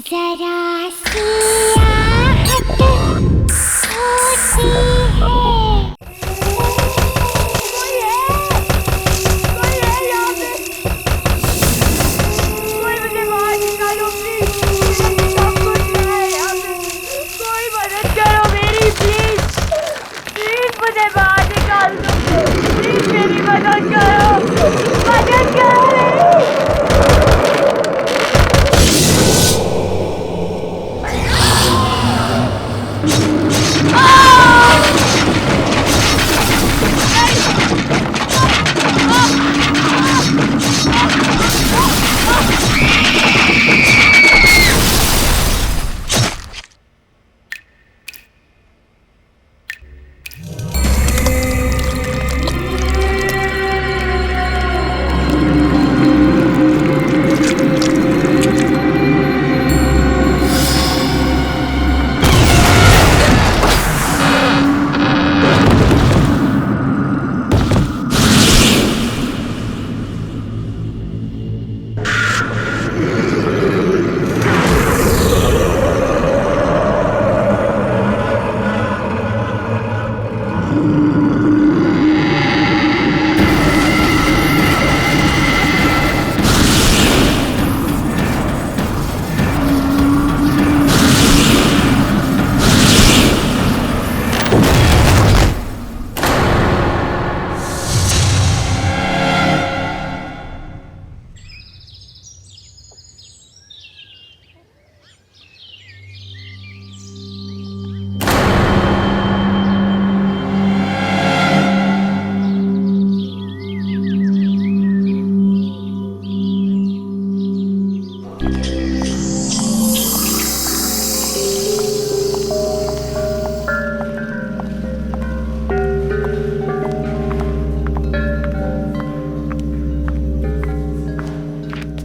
जरा सी आहट होती है। कोई मुझे बाहर निकालो प्लीज। सब कुछ है यहाँ पे। कोई मदद करो मेरी प्लीज। प्लीज मुझे बाहर निकाल दो। प्लीज मेरी मदद करो। मदद करो मेरी।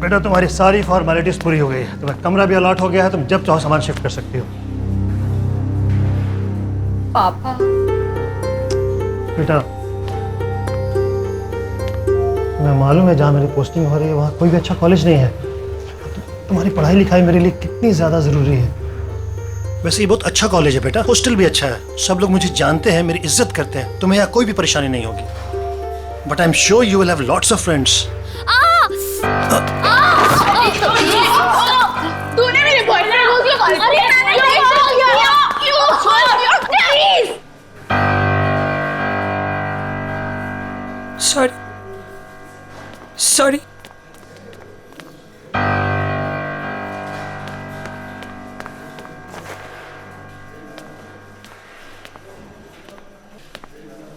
बेटा तुम्हारी सारी फॉर्मेलिटीज पूरी हो गई है। तुम्हें कमरा भी अलॉट हो गया है। तुम जब चाहो सामान शिफ्ट कर सकती हो। पापा बेटा मैं मालूम है जहाँ मेरी पोस्टिंग हो रही है वहाँ कोई भी अच्छा कॉलेज नहीं है। तुम्हारी पढ़ाई लिखाई मेरे लिए कितनी ज़्यादा ज़रूरी है। वैसे ये बहुत अच्छा कॉलेज है बेटा। हॉस्टल भी अच्छा है। सब लोग मुझे जानते हैं, मेरी इज्जत करते हैं। तुम्हें यहाँ कोई भी परेशानी नहीं होगी। But I am sure you will have lots of friends. तूने मेरे बॉयफ्रेंड को क्यों कॉल किया? Sorry sorry.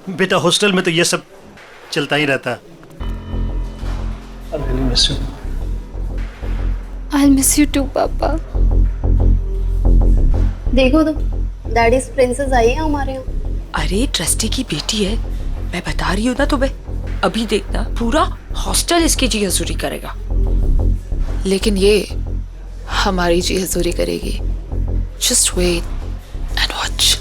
बेटा हॉस्टल में तो ये सब चलता ही रहता है। I really miss you. I'll miss you too, पापा। देखो तो डैडीज प्रिंसेस आई है हमारे यहाँ। अरे ट्रस्टी की बेटी है, मैं बता रही हूँ ना तुम्हें। अभी देखना पूरा हॉस्टल इसकी जी हजूरी करेगा। लेकिन ये हमारी जी हजूरी करेगी। Just wait and watch.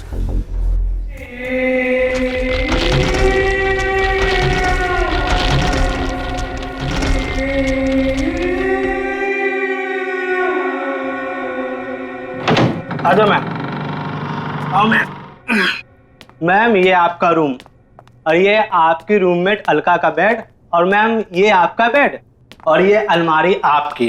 आ जाओ मैम। आओ मैम। मैम ये आपका रूम और ये आपकी रूममेट अलका का बेड और मैम ये आपका बेड और ये अलमारी आपकी।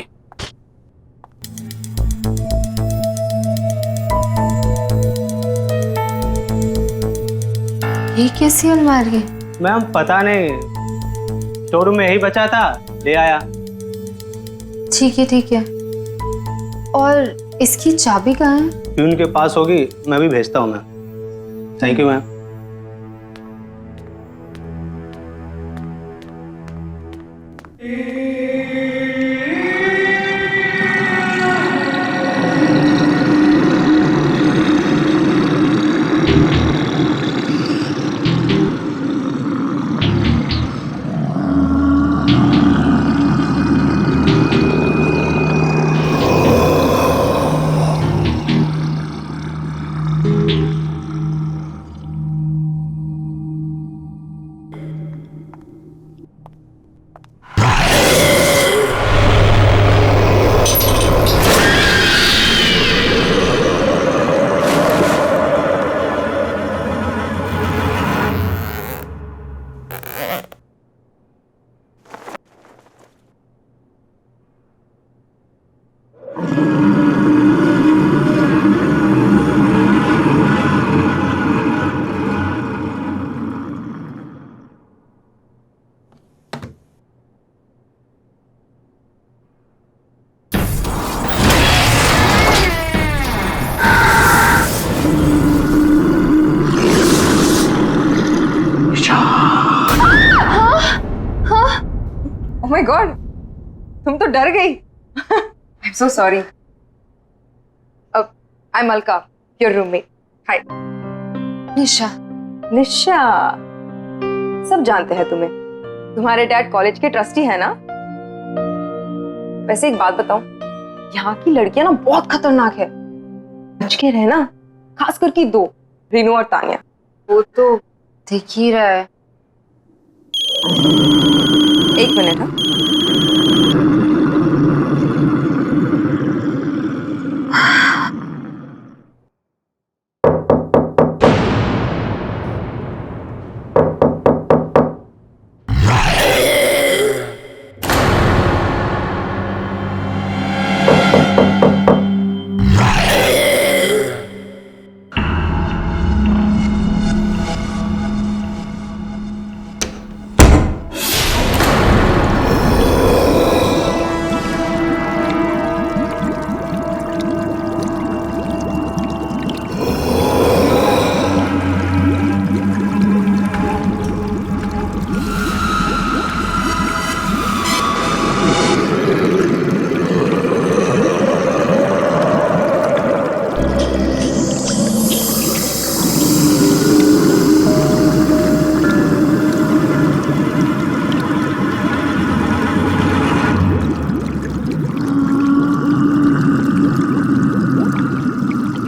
ये कैसी अलमारी है? मैम पता नहीं, स्टोर में यही बचा था, ले आया। ठीक है। और इसकी चाबी कहाँ है? प्यून के पास होगी, मैं भी भेजता हूँ ma'am. Thank you ma'am. Oh my god, तुम तो डर गई। I am so sorry. I am Alka, your roommate. Hi. Nisha. Nisha, सब जानते हैं तुम्हें। तुम्हारे डैड कॉलेज के ट्रस्टी है ना? वैसे एक बात बताऊं, यहाँ की लड़कियां ना बहुत खतरनाक है। बच के रहना, खास करके दो, रीनू और तानिया। वो तो दिख ही रहा है। एक मिनट। हाँ,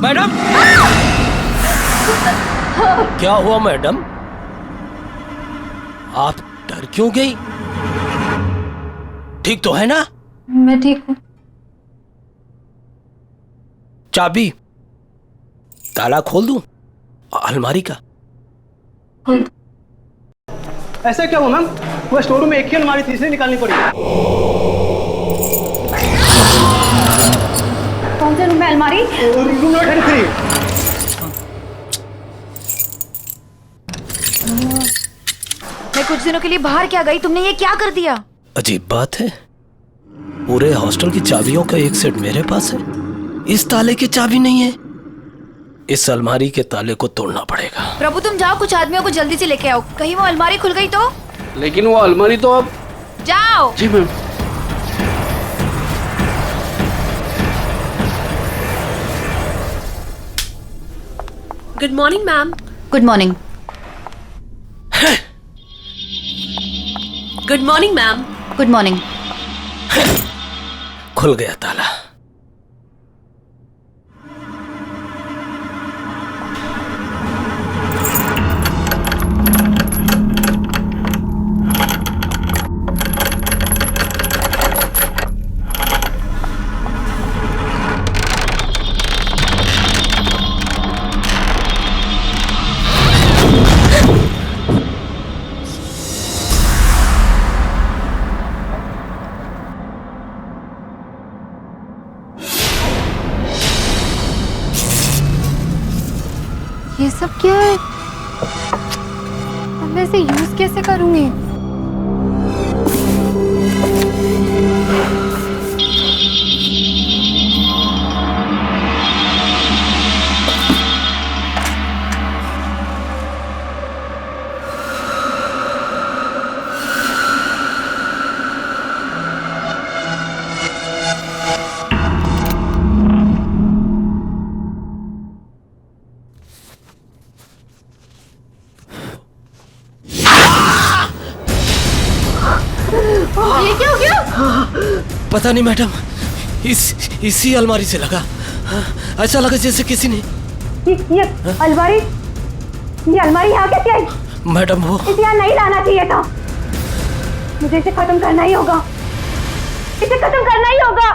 मैडम, क्या हुआ मैडम? आप डर क्यों गई? ठीक तो है ना? मैं ठीक हूँ। चाबी, ताला खोल दूं अलमारी का? ऐसा क्या हुआ मैम? वो स्टोर रूम में एक ही अलमारी थी, इसलिए निकालनी पड़ी। कौन सा रूम है? अलमारी? Room number 33। मैं कुछ दिनों के लिए बाहर क्या गई, तुमने ये क्या कर दिया? अजीब बात है, पूरे हॉस्टल की चाबियों का एक सेट मेरे पास है, इस ताले की चाबी नहीं है। इस अलमारी के ताले को तोड़ना पड़ेगा। प्रभु तुम जाओ, कुछ आदमियों को जल्दी से लेके आओ, कहीं वो अलमारी खुल गई तो। लेकिन वो अलमारी तो अब। जाओ। जी ma'am. Good morning ma'am. Good morning. Good morning ma'am. Good morning. खुल गया ताला। ये सब क्या है? अब मैं इसे यूज कैसे करूंगी? ये क्या हो गया? पता नहीं मैडम, इसी अलमारी से लगा। ऐसा लगा जैसे किसी ने। ये अलमारी, ये अलमारी यहाँ कैसे आई? मैडम वो इसे यहाँ नहीं लाना चाहिए था। मुझे इसे खत्म करना ही होगा, इसे खत्म करना ही होगा।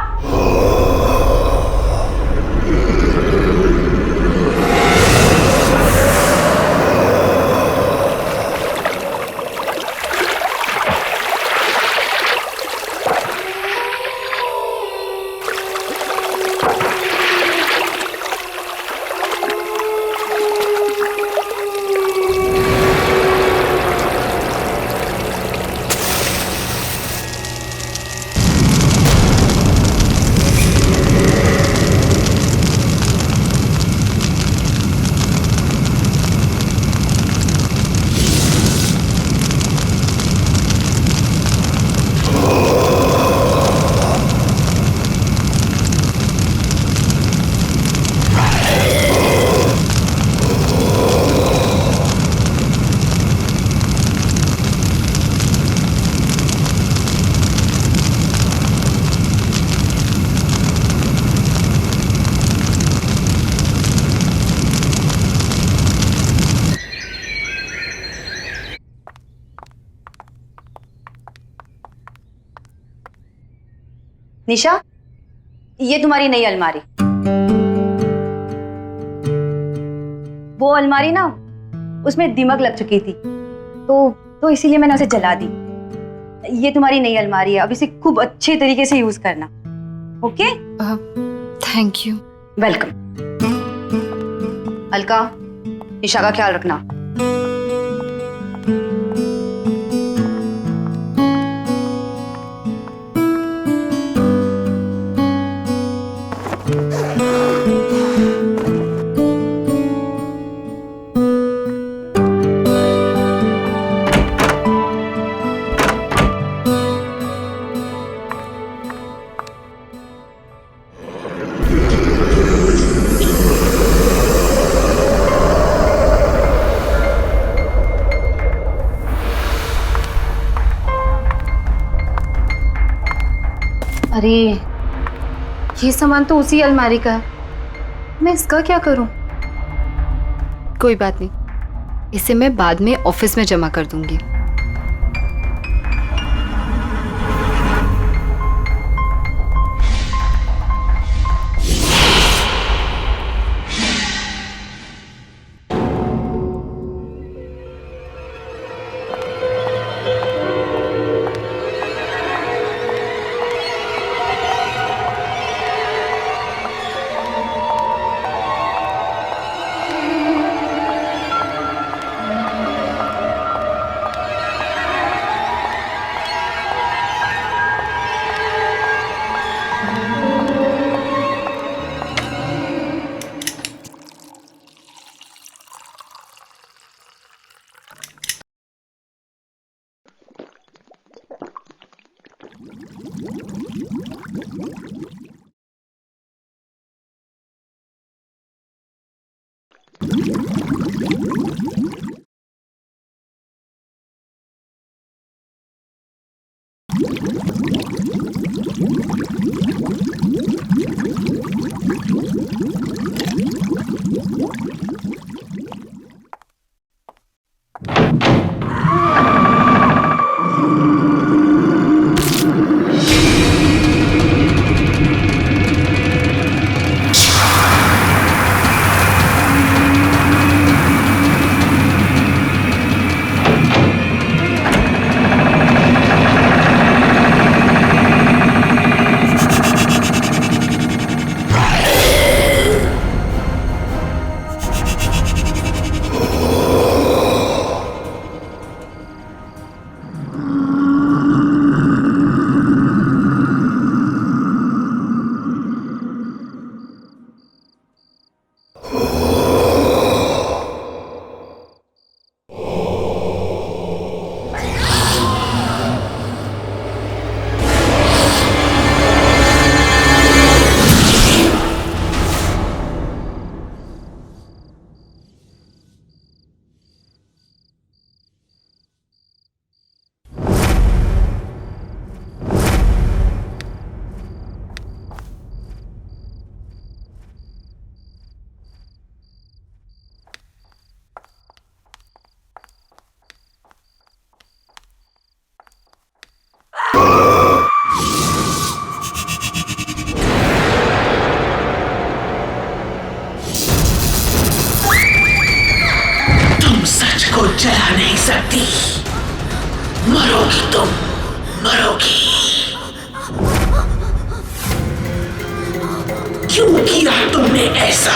निशा, ये तुम्हारी नई अलमारी। वो अलमारी ना, उसमें दीमक लग चुकी थी, तो इसीलिए मैंने उसे जला दी। ये तुम्हारी नई अलमारी है, अब इसे खूब अच्छे तरीके से यूज करना। Okay? Thank you. Welcome. Alka, Nisha का ख्याल रखना। अरे, ये सामान तो उसी अलमारी का है, मैं इसका क्या करूं? कोई बात नहीं, इसे मैं बाद में ऑफिस में जमा कर दूंगी। जला नहीं सकती, मरोगी तुम, मरोगी। क्यों किया तुमने ऐसा?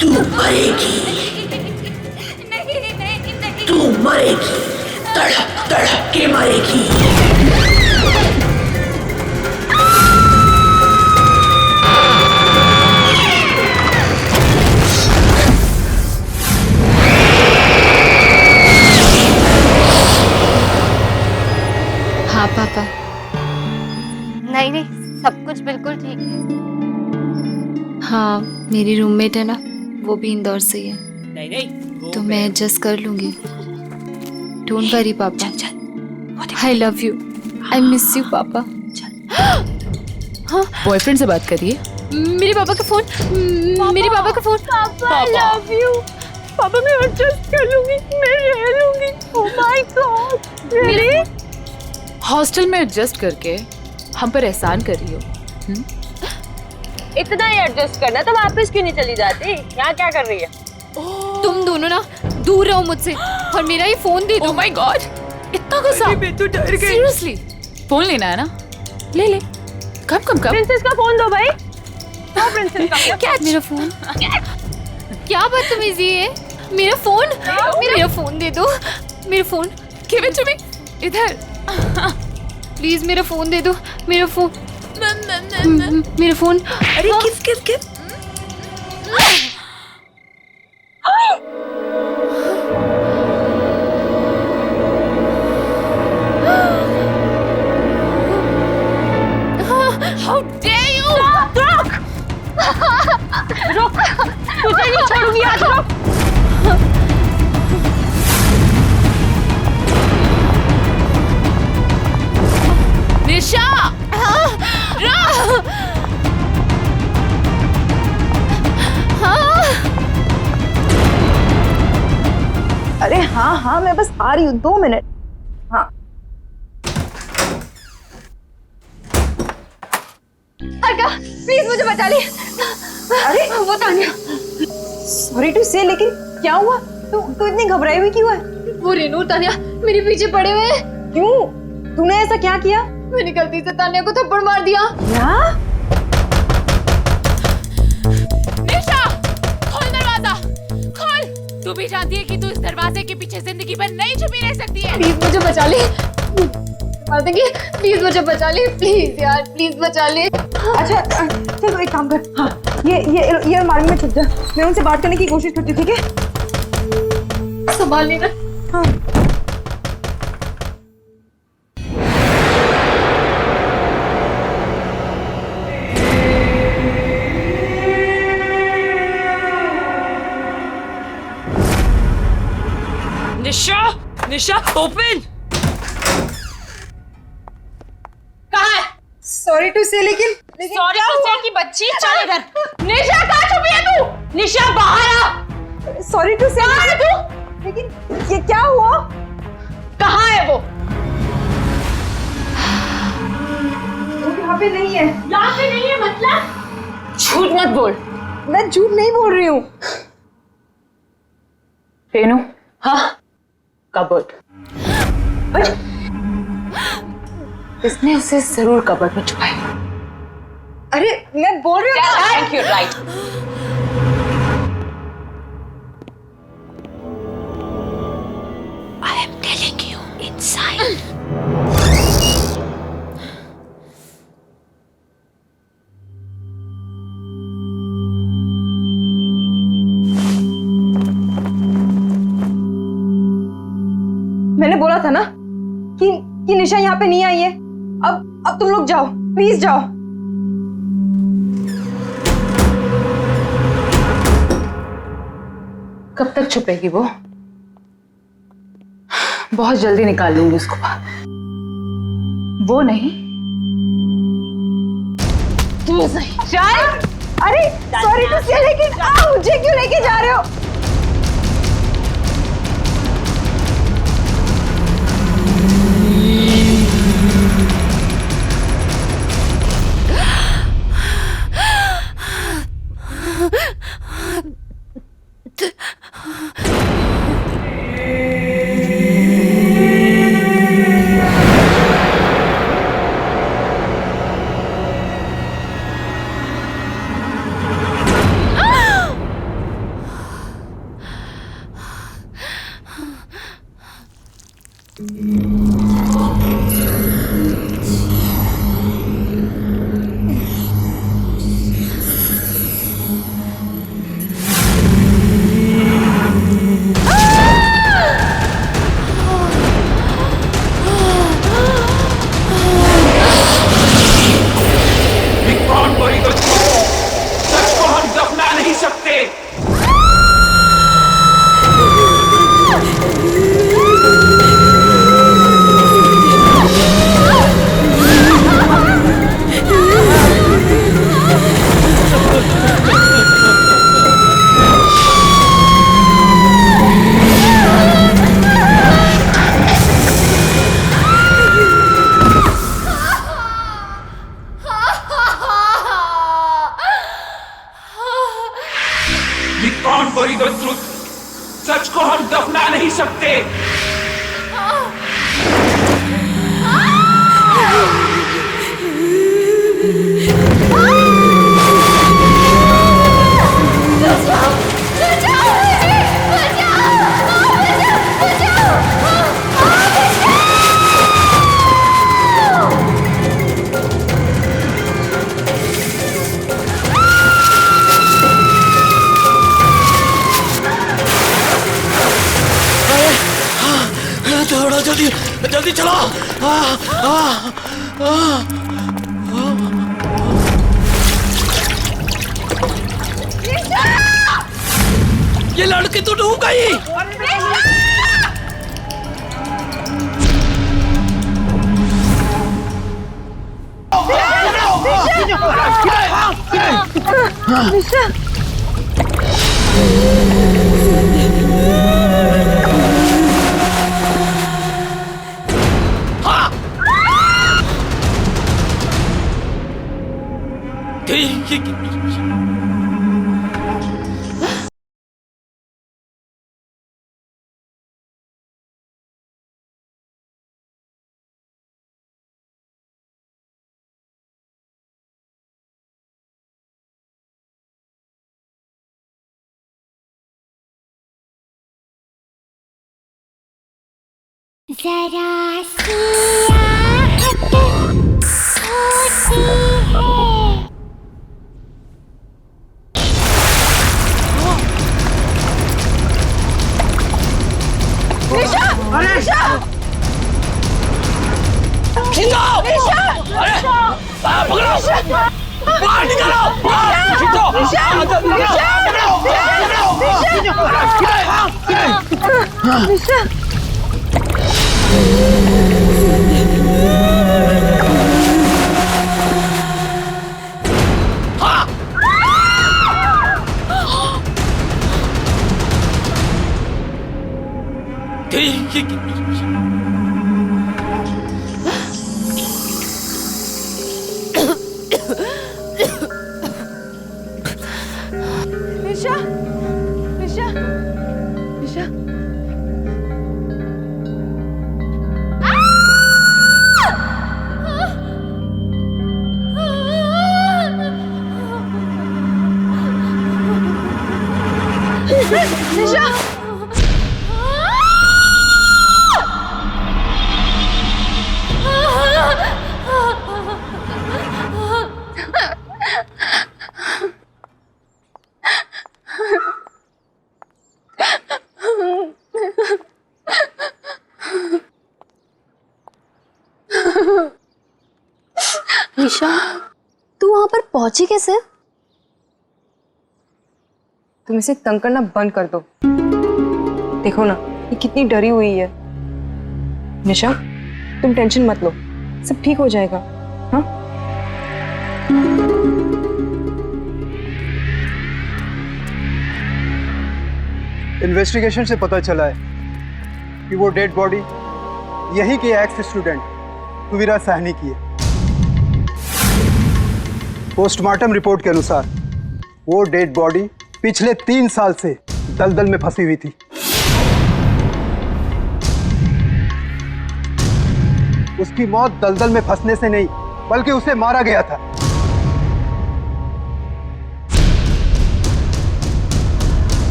तू मरेगी, तू मरेगी, तड़प तड़प के मरेगी। हाँ पापा। नहीं नहीं, सब कुछ बिल्कुल ठीक है। हाँ, मेरी रूममेट है ना, वो भी इंदौर से ही है, नहीं नहीं, तो मैं एडजस्ट कर लूंगी। डोंट वरी पापा, I love you, I miss you पापा। हाँ, बॉयफ्रेंड से बात करिए। मेरे पापा का फोन, मेरे पापा का फोन। पापा आई लव यू। पापा मैं एडजस्ट कर लूंगी, मैं रह लूंगी। ओह माय गॉड, रियली? हॉस्टल में एडजस्ट करके हम पर एहसान कर रही हो। इतना ही एडजस्ट करना तो वापस क्यों नहीं चली जाती? यहाँ क्या कर रही है? तुम दोनों ना दूर रहो मुझसे और मेरा ये फोन दे दो। ओह माय गॉड, इतना गुस्सा। मैं तो डर गई। सीरियसली फोन लेना है ना? ले ले, कब कब कब। प्रिंसेस का फोन दो भाई। दो प्रिंसेस का फोन। क्या मेरा फोन? क्या बदतमीजी है? मेरा फोन, मेरा फोन दे दो। मेरा phone give it to me. इधर प्लीज, मेरा फोन दे दो। मेरा फोन, मेरा फोन। अरे किस किस किस हाउ डेयर यू। रुक, तुझे नहीं छोड़ूंगी आज। रुक। निशा अरे हाँ हाँ, मैं बस आ रही हूँ, 2 मिनट। हाँ अर्का, प्लीज मुझे बचा ले। अरे वो तानिया। सॉरी टू से, लेकिन क्या हुआ? तू इतनी घबराई हुई क्यों है? वो रेनू तानिया मेरे पीछे पड़े हुए हैं। क्यों? तूने ऐसा क्या किया? मैंने गलती से तानिया को थप्पड़ मार दिया। क्या? निशा, खोल दरवाजा, खोल। तू भी जानती है कि तू इस दरवाजे के पीछे जिंदगी भर नहीं छुपी रह सकती है। प्लीज मुझे बचा ले। मार देंगे। प्लीज मुझे बचा ले, प्लीज यार, प्लीज बचा ले। अच्छा चलो एक काम कर। हाँ, ये अलमारी में छुप जा। मैं उनसे बात करने की कोशिश करती हूँ, ठीक है? संभाल लेना। हाँ। निशा, निशा ओपन। कहाँ है? सॉरी टू से, लेकिन सॉरी टू से की बच्ची, चल इधर। निशा कहाँ छुपी है तू? निशा बाहर आ। सॉरी टू से, कहाँ है तू? लेकिन ये क्या हुआ? कहाँ है वो? यहाँ पे नहीं है। यहाँ पे नहीं है मतलब? झूठ मत बोल। मैं झूठ नहीं बोल रही हूँ। रेनू, हाँ, कबर्ड। इसने उसे जरूर कबर्ड में छुपाया। अरे मैं बोल रही हूँ। Thank you, right. I am telling you, inside. मैंने बोला था ना कि निशा यहाँ पे नहीं आई है। अब तुम लोग जाओ, प्लीज जाओ। कब तक छुपेगी वो? बहुत जल्दी निकाल लूंगी उसको बाहर। वो नहीं, तू सही। चल। अरे सॉरी टू से, लेकिन मुझे क्यों लेके जा रहे हो? ये लड़की तो डूब गई। जरा सी आहट होती है। खींचो! अरे पकड़ो! बाहर निकालो! खींचो! निशा निशा निशा निशा निशा, तू वहां पर पहुंची कैसे? तुम इसे तंग करना बंद कर दो। देखो ना ये कितनी डरी हुई है। निशा तुम टेंशन मत लो, सब ठीक हो जाएगा। हाँ इन्वेस्टिगेशन से पता चला है कि वो डेड बॉडी यही के एक्स स्टूडेंट तुविरा साहनी की है। पोस्टमार्टम रिपोर्ट के अनुसार वो डेड बॉडी पिछले 3 साल से दलदल में फंसी हुई थी। उसकी मौत दलदल में फंसने से नहीं बल्कि उसे मारा गया था।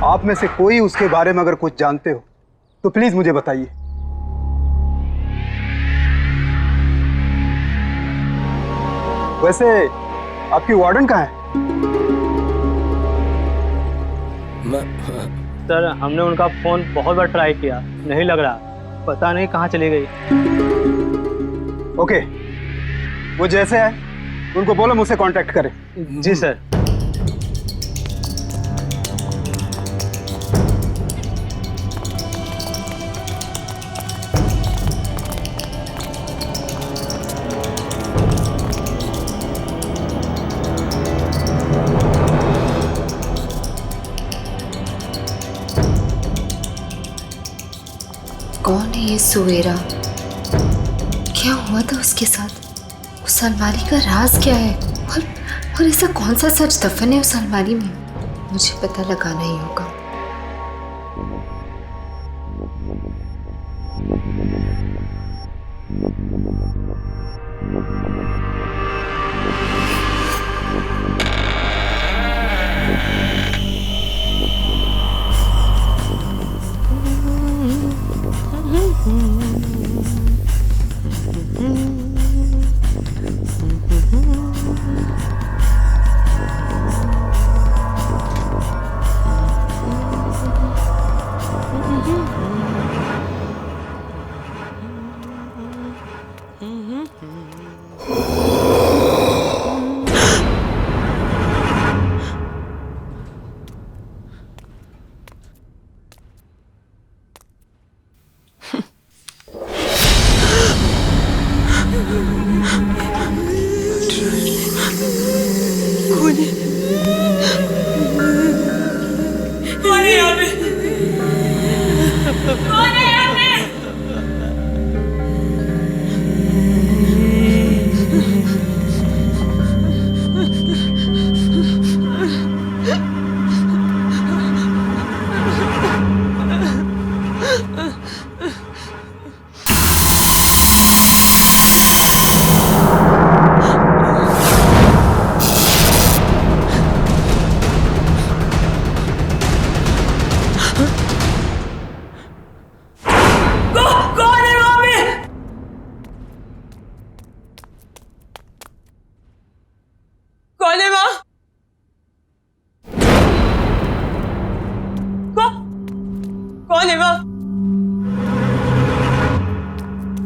आप में से कोई उसके बारे में अगर कुछ जानते हो तो प्लीज मुझे बताइए। वैसे आपकी वार्डन कहाँ है? सर हमने उनका फोन बहुत बार ट्राई किया, नहीं लग रहा, पता नहीं कहाँ चली गई। ओके, वो जैसे है उनको बोलो मुझसे कांटेक्ट करें। जी सर। कौन है ये सुवेरा? क्या हुआ था उसके साथ? उस अलमारी का राज क्या है? और ऐसा कौन सा सच दफन है उस अलमारी में? मुझे पता लगाना ही होगा।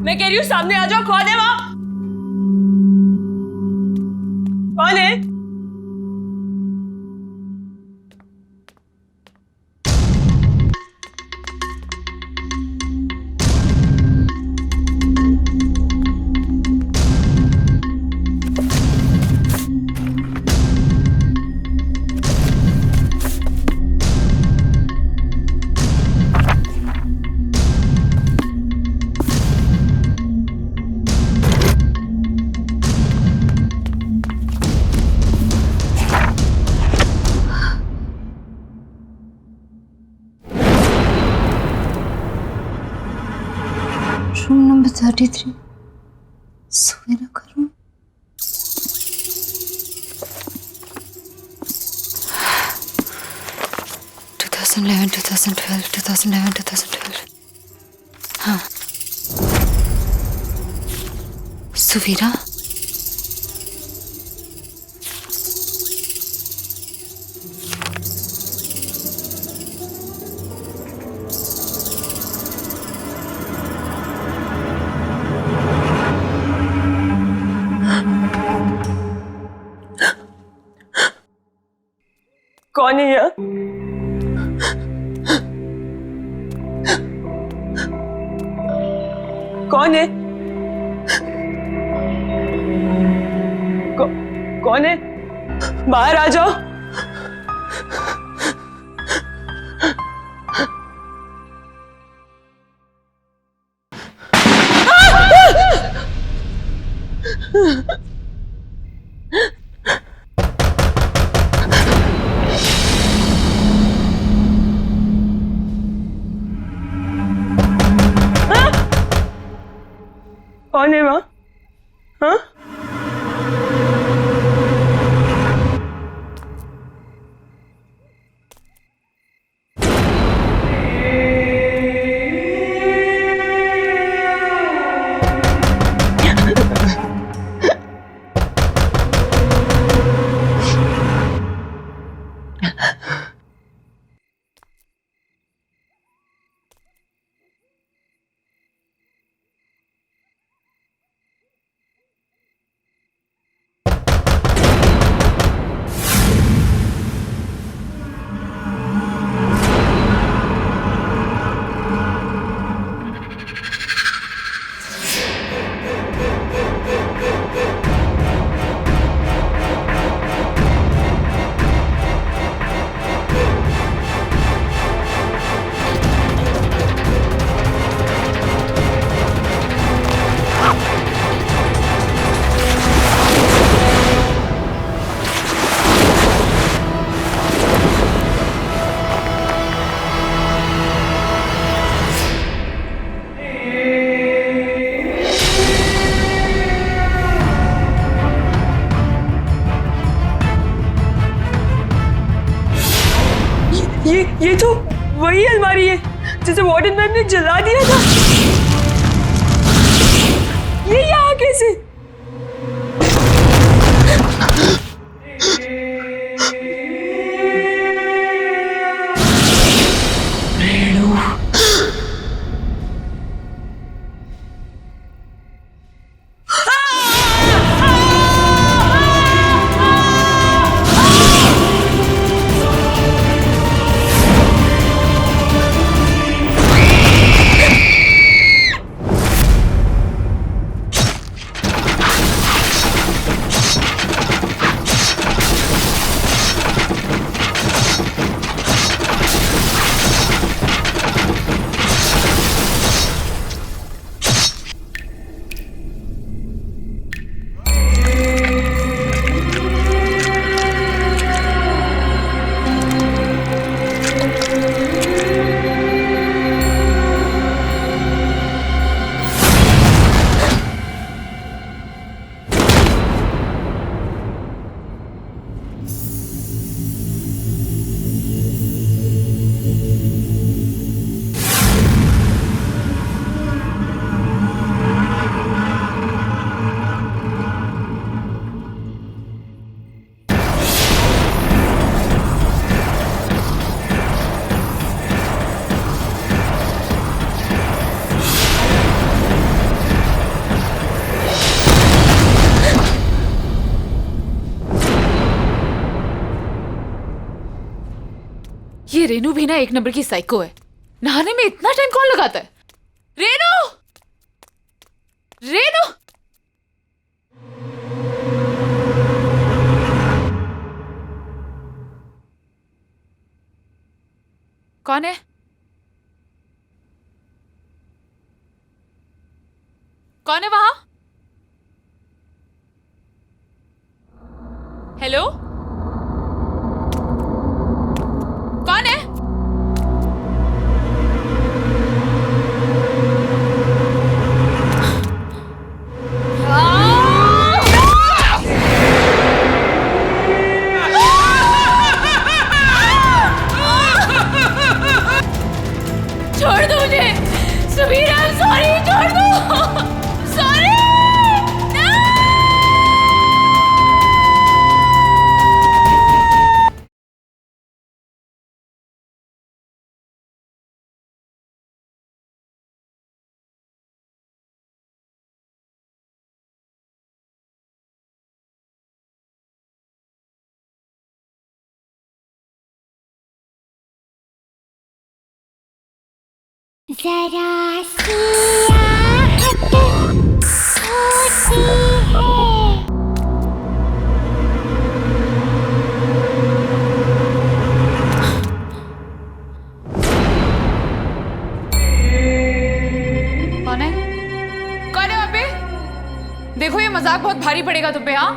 मैं कह रही हूँ सामने आ जाओ, कौन है वहाँ? कौन है? रूम नंबर 33 सवेरा का रूम। हाँ, सुवीरा। कौन है यहाँ? कौन है? कौन है? बाहर आ जाओ। कौन है वहाँ? हाँ? ये तो वही अलमारी है जिसे वार्डन मैम ने जला दिया था। ये यहाँ कैसे? रेनू भी ना एक नंबर की साइको है। नहाने में इतना टाइम कौन लगाता है? रेनू, रेनू, कौन है? कौन है वहां? हेलो, कौन है? छोड़ दो मुझे, सुबीर, आई एम सॉरी, छोड़ दो, सॉरी। जरा सी आहट होती है। कौन है? कौन है वहां पे? देखो ये मजाक बहुत भारी पड़ेगा तुम पे। हाँ,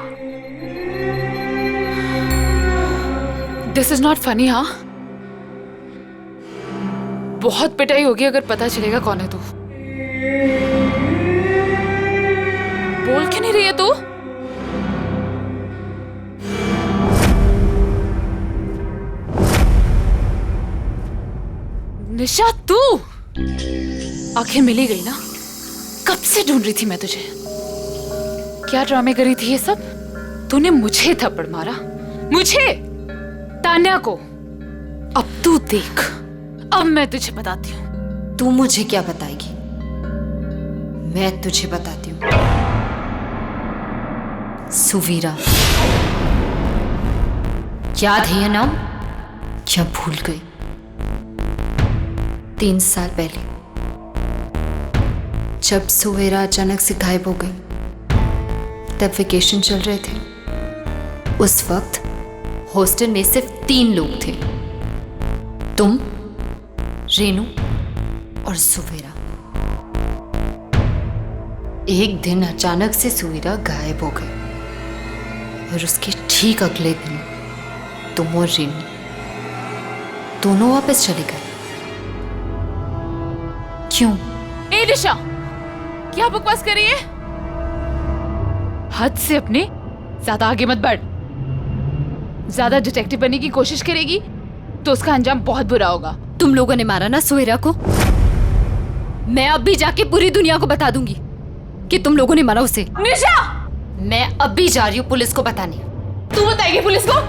दिस इज नॉट फनी। हाँ, बहुत पिटाई होगी अगर पता चलेगा कौन है तू। बोल क्यों नहीं रही है तू? निशा, तू आखिर मिली गई ना? कब से ढूंढ रही थी मैं तुझे। क्या ड्रामे करी थी ये सब? तूने मुझे थप्पड़ मारा, मुझे, तान्या को। अब तू देख, अब मैं तुझे बताती हूँ। तू मुझे क्या बताएगी? मैं तुझे बताती हूँ। सुवीरा, याद है ये नाम? क्या भूल गई? 3 साल पहले जब सुवीरा अचानक से गायब हो गई, तब वेकेशन चल रहे थे। उस वक्त हॉस्टल में सिर्फ 3 लोग थे, तुम, रेनू और सुवीरा। एक दिन अचानक से सुवीरा गायब हो गए और उसके ठीक अगले दिन तुम और रेनू दोनों वापस चले गए। क्यों? ए निशा, क्या बकवास कर रही है? हद से अपने ज्यादा आगे मत बढ़। ज्यादा डिटेक्टिव बनने की कोशिश करेगी तो उसका अंजाम बहुत बुरा होगा। तुम लोगों ने मारा ना सुवीरा को? मैं अब भी जाके पूरी दुनिया को बता दूंगी कि तुम लोगों ने मारा उसे। निशा, मैं अब भी जा रही हूँ पुलिस को बताने। तू बताएगी पुलिस को?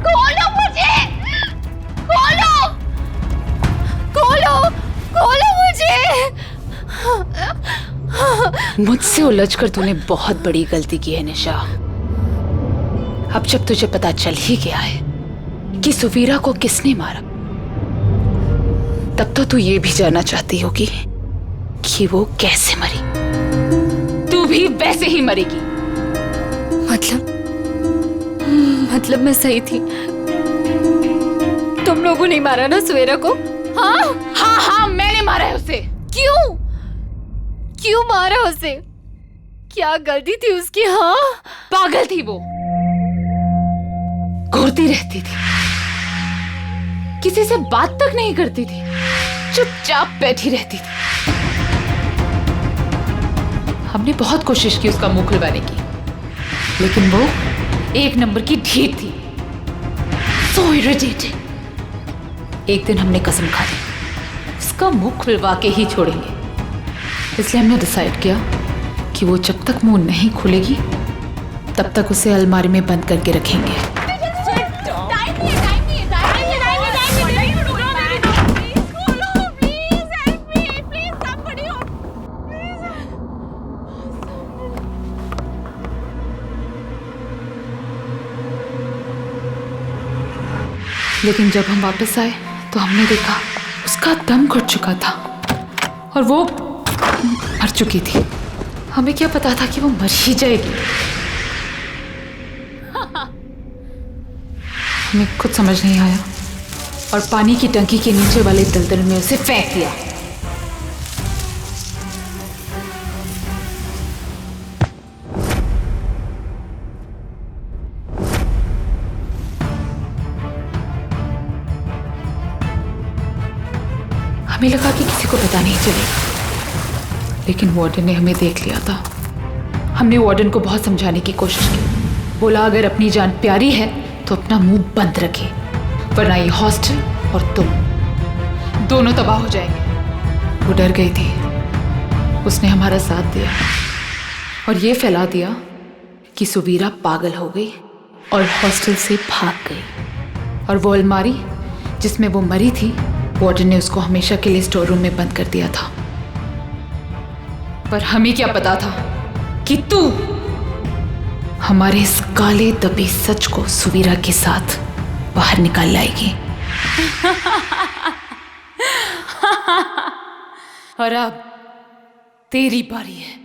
खोलो मुझे, खोलो, खोलो, खोलो मुझे। मुझसे उलझकर तूने बहुत बड़ी गलती की है निशा। अब जब तुझे पता चल ही गया है कि सुवीरा को किसने मारा, तब तो तू ये भी जानना चाहती होगी कि वो कैसे मरी। तू भी वैसे ही मरेगी। मतलब मैं सही थी? तुम लोगों ने मारा ना सुवीरा को? हाँ हाँ हाँ, मैंने मारा है उसे। क्यों? क्यों मारा उसे? क्या गलती थी उसकी? हाँ, पागल थी वो, घूरती रहती थी, किसी से बात तक नहीं करती थी, चुपचाप बैठी रहती थी। हमने बहुत कोशिश की उसका मुंह खुलवाने की, लेकिन वो एक नंबर की ढीठ थी। So irritating। एक दिन हमने कसम खा ली, उसका मुंह खुलवा के ही छोड़ेंगे। इसलिए हमने डिसाइड किया कि वो जब तक मुंह नहीं खुलेगी तब तक उसे अलमारी में बंद करके रखेंगे। लेकिन जब हम वापस आए तो हमने देखा उसका दम घुट चुका था और वो मर चुकी थी। हमें क्या पता था कि वो मर ही जाएगी। हमें कुछ समझ नहीं आया और पानी की टंकी के नीचे वाले दलदल में उसे फेंक दिया। हमें लगा कि किसी को पता नहीं चलेगा, लेकिन वार्डन ने हमें देख लिया था। हमने वार्डन को बहुत समझाने की कोशिश की। बोला अगर अपनी जान प्यारी है तो अपना मुंह बंद रखे, वरना ये हॉस्टल और तुम दोनों तबाह हो जाएंगे। वो डर गई थी। उसने हमारा साथ दिया और ये फैला दिया कि सुवीरा पागल हो गई और हॉस्टल से भाग गई। और वो अलमारी जिसमें वो मरी थी, वार्डन ने उसको हमेशा के लिए स्टोर रूम में बंद कर दिया था। पर हमें क्या पता था कि तू हमारे इस काले दबे सच को सुवीरा के साथ बाहर निकाल लाएगी। और अब तेरी बारी है।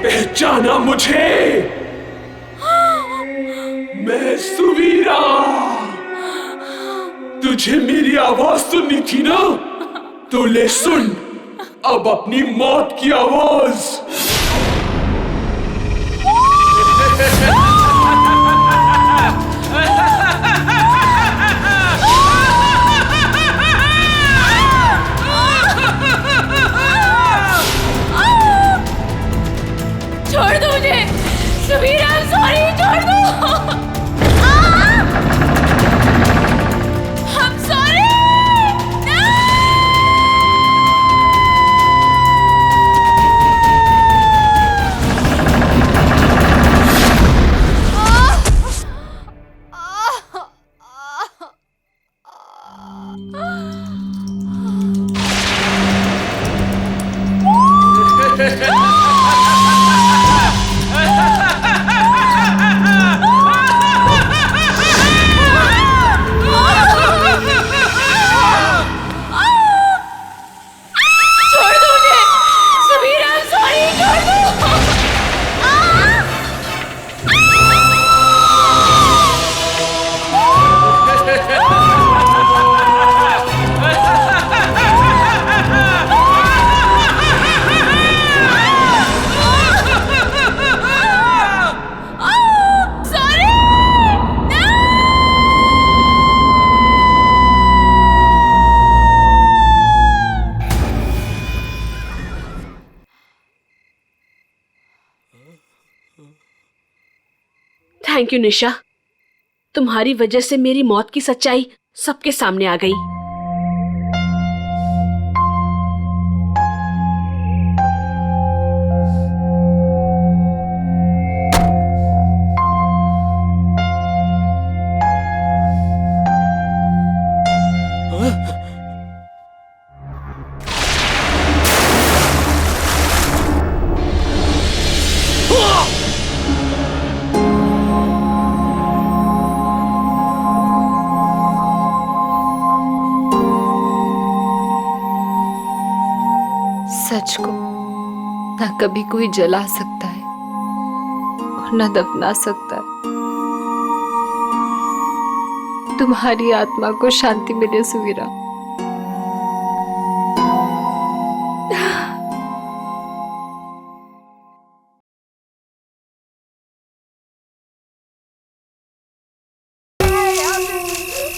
पहचाना मुझे? मैं सुवीरा। तुझे मेरी आवाज सुननी थी ना? तो ले सुन अब अपनी मौत की आवाज। छोड़ दो मुझे सुवीरा, सॉरी, छोड़ दो। I'm sorry। थैंक यू निशा, तुम्हारी वजह से मेरी मौत की सच्चाई सबके सामने आ गई। कभी कोई जला सकता है और न दफना सकता है। तुम्हारी आत्मा को शांति मिले सुवीरा।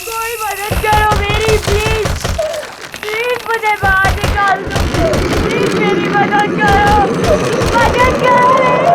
कोई मदद करो मेरी, प्लीज प्लीज मुझे बाहर निकाल दो, प्लीज मेरी मदद करो, मदद करो मेरी।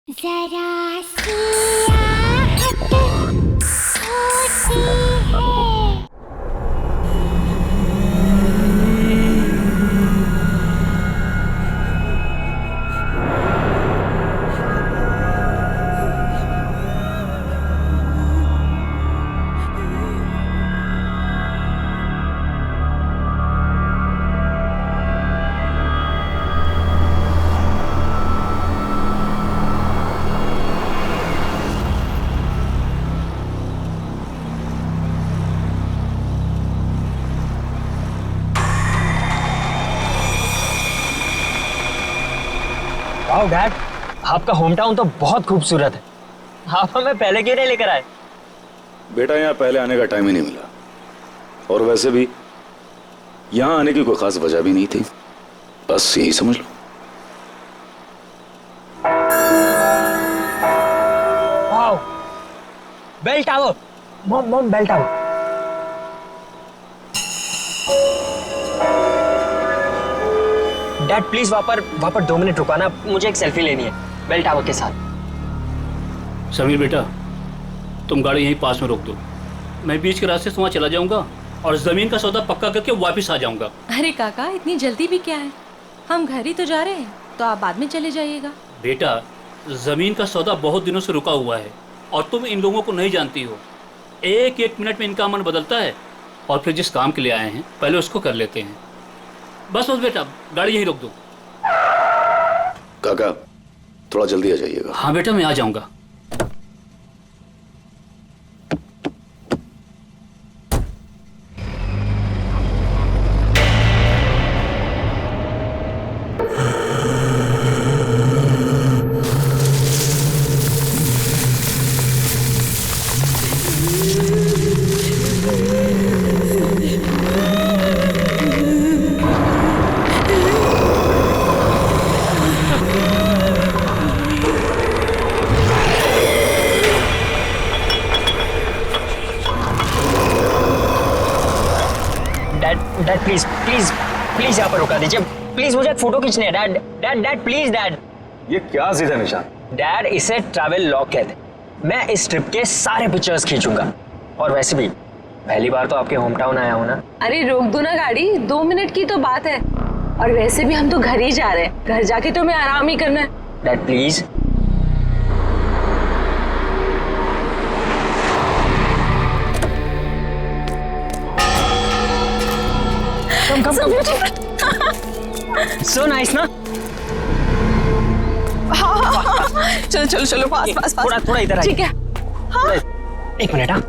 जरा सी आहट होती है। वाओ डैड, आपका होम टाउन तो बहुत खूबसूरत है। आप हमें पहले क्यों नहीं लेकर आए? बेटा यहाँ पहले आने का टाइम ही नहीं मिला, और वैसे भी यहाँ आने की कोई खास वजह भी नहीं थी, बस यही समझ लो। Wow, bell tower, mom bell tower. Dad please वहाँ पर 2 मिनट रुकाना, मुझे एक सेल्फी लेनी है बेल टावर के साथ। समीर बेटा, तुम गाड़ी यहीं पास में रोक दो, मैं बीच के रास्ते से वहाँ चला जाऊंगा और जमीन का सौदा पक्का करके वापस आ जाऊंगा। अरे काका, इतनी जल्दी भी क्या है, हम घर ही तो जा रहे हैं, तो आप बाद में चले जाइएगा। बेटा, जमीन का सौदा बहुत दिनों से रुका हुआ है और तुम इन लोगों को नहीं जानती हो। एक एक मिनट में इनका मन बदलता है, और फिर जिस काम के लिए आए हैं पहले उसको कर लेते हैं। बस बेटा, गाड़ी यहीं रोक दो। काका, थोड़ा जल्दी आ जाइएगा। हाँ बेटा, मैं आ जाऊंगा। डैड प्लीज प्लीज प्लीज यहाँ पर रुका दीजिए, प्लीज मुझे एक फोटो खींचनी है। Dad dad dad please dad. ये क्या सीधा निशान? डैड, इसे ट्रैवल लॉग कहते हैं। मैं इस ट्रिप के सारे पिक्चर्स खींचूंगा, और वैसे भी पहली बार तो आपके होम टाउन आया हूँ ना। अरे रोक दो ना गाड़ी, 2 मिनट की तो बात है, और वैसे भी हम तो घर ही जा रहे हैं, घर जाके तो हमें आराम ही करना है। Dad please. Come so nice ना। चलो चलो चलो, पास पास पास। थोड़ा इधर आइए। ठीक है। हाँ। एक मिनट। हाँ,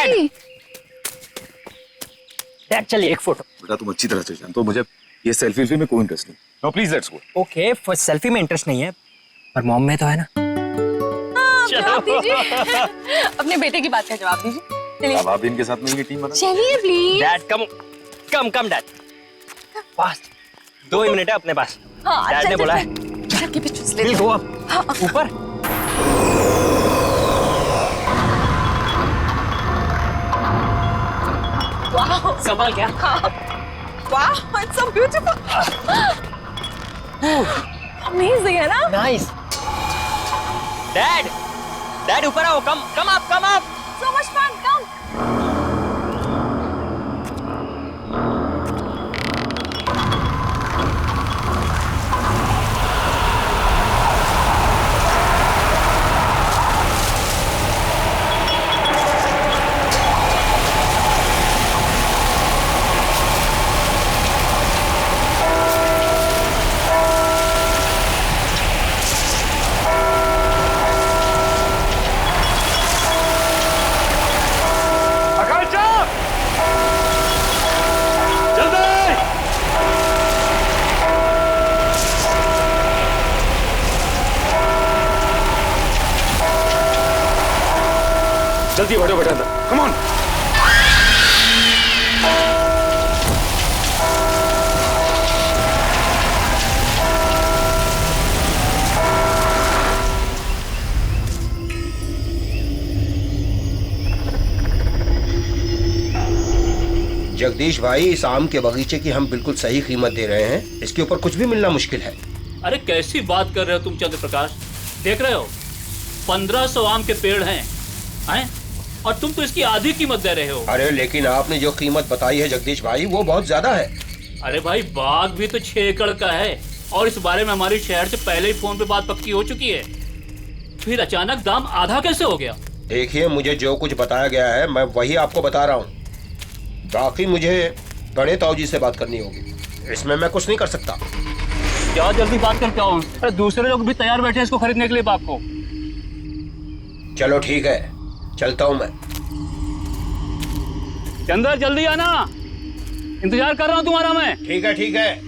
जी। डैड चलिए एक फोटो। बेटा तुम अच्छी तरह से जानते हो मुझे ये सेल्फी में कोई इंटरेस्ट नहीं। No please let's go. Okay for selfie में इंटरेस्ट नहीं है पर मॉम में तो है ना। जवाब दीजिए। अपने बेटे की बात का जवाब दीजिए। चलिए अब आप इनके साथ मिलकर टीम बना। चलिए please. Dad come come come dad fast 2 he minute है अपने पास। हाँ, डैड चल, ने चल, बोला चल। है के पीछे विल गो अप ऊपर। वाह कमाल क्या। वाह इट्स सो ब्यूटीफुल। अमेजिंग है ना। नाइस। डैड डैड ऊपर आओ। Come come up come up. So much fun come. जल्दी बैठो बेटा अंदर। Come on. जगदीश भाई, इस आम के बगीचे की हम बिल्कुल सही कीमत दे रहे हैं। इसके ऊपर कुछ भी मिलना मुश्किल है। अरे कैसी बात कर रहे हो तुम चंद्र प्रकाश। देख रहे हो 1500 आम के पेड़ हैं और तुम तो इसकी आधी कीमत दे रहे हो। अरे लेकिन आपने जो कीमत बताई है जगदीश भाई वो बहुत ज्यादा है। अरे भाई बाग भी तो 6 एकड़ का है और इस बारे में हमारी शहर से पहले ही फोन पे बात पक्की हो चुकी है। फिर अचानक दाम आधा कैसे हो गया? देखिए मुझे जो कुछ बताया गया है मैं वही आपको बता रहा हूँ। बाकी मुझे बड़े ताऊ जी से बात करनी होगी, इसमें मैं कुछ नहीं कर सकता। क्या जल्दी बात करके आओ। अरे दूसरे लोग भी तैयार बैठे हैं इसको खरीदने के लिए बाग को। चलो ठीक है, चलता हूँ मैं। चंदर जल्दी आना, इंतजार कर रहा हूँ तुम्हारा मैं। ठीक है ठीक है।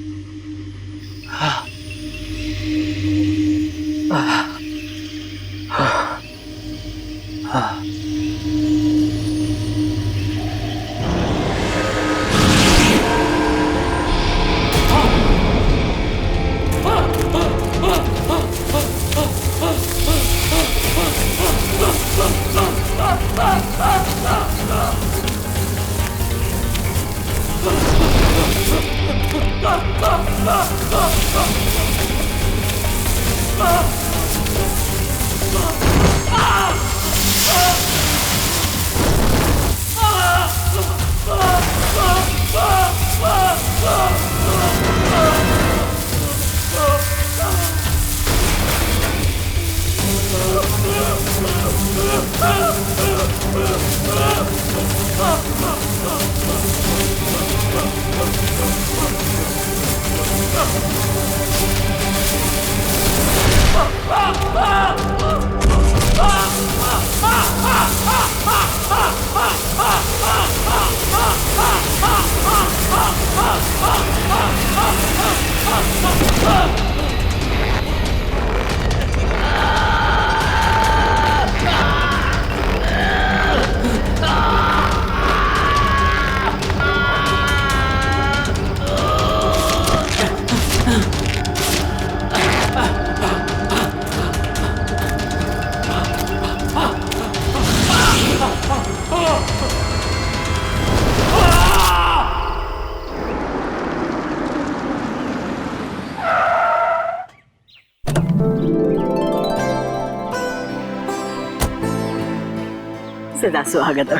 सदा सुहागत।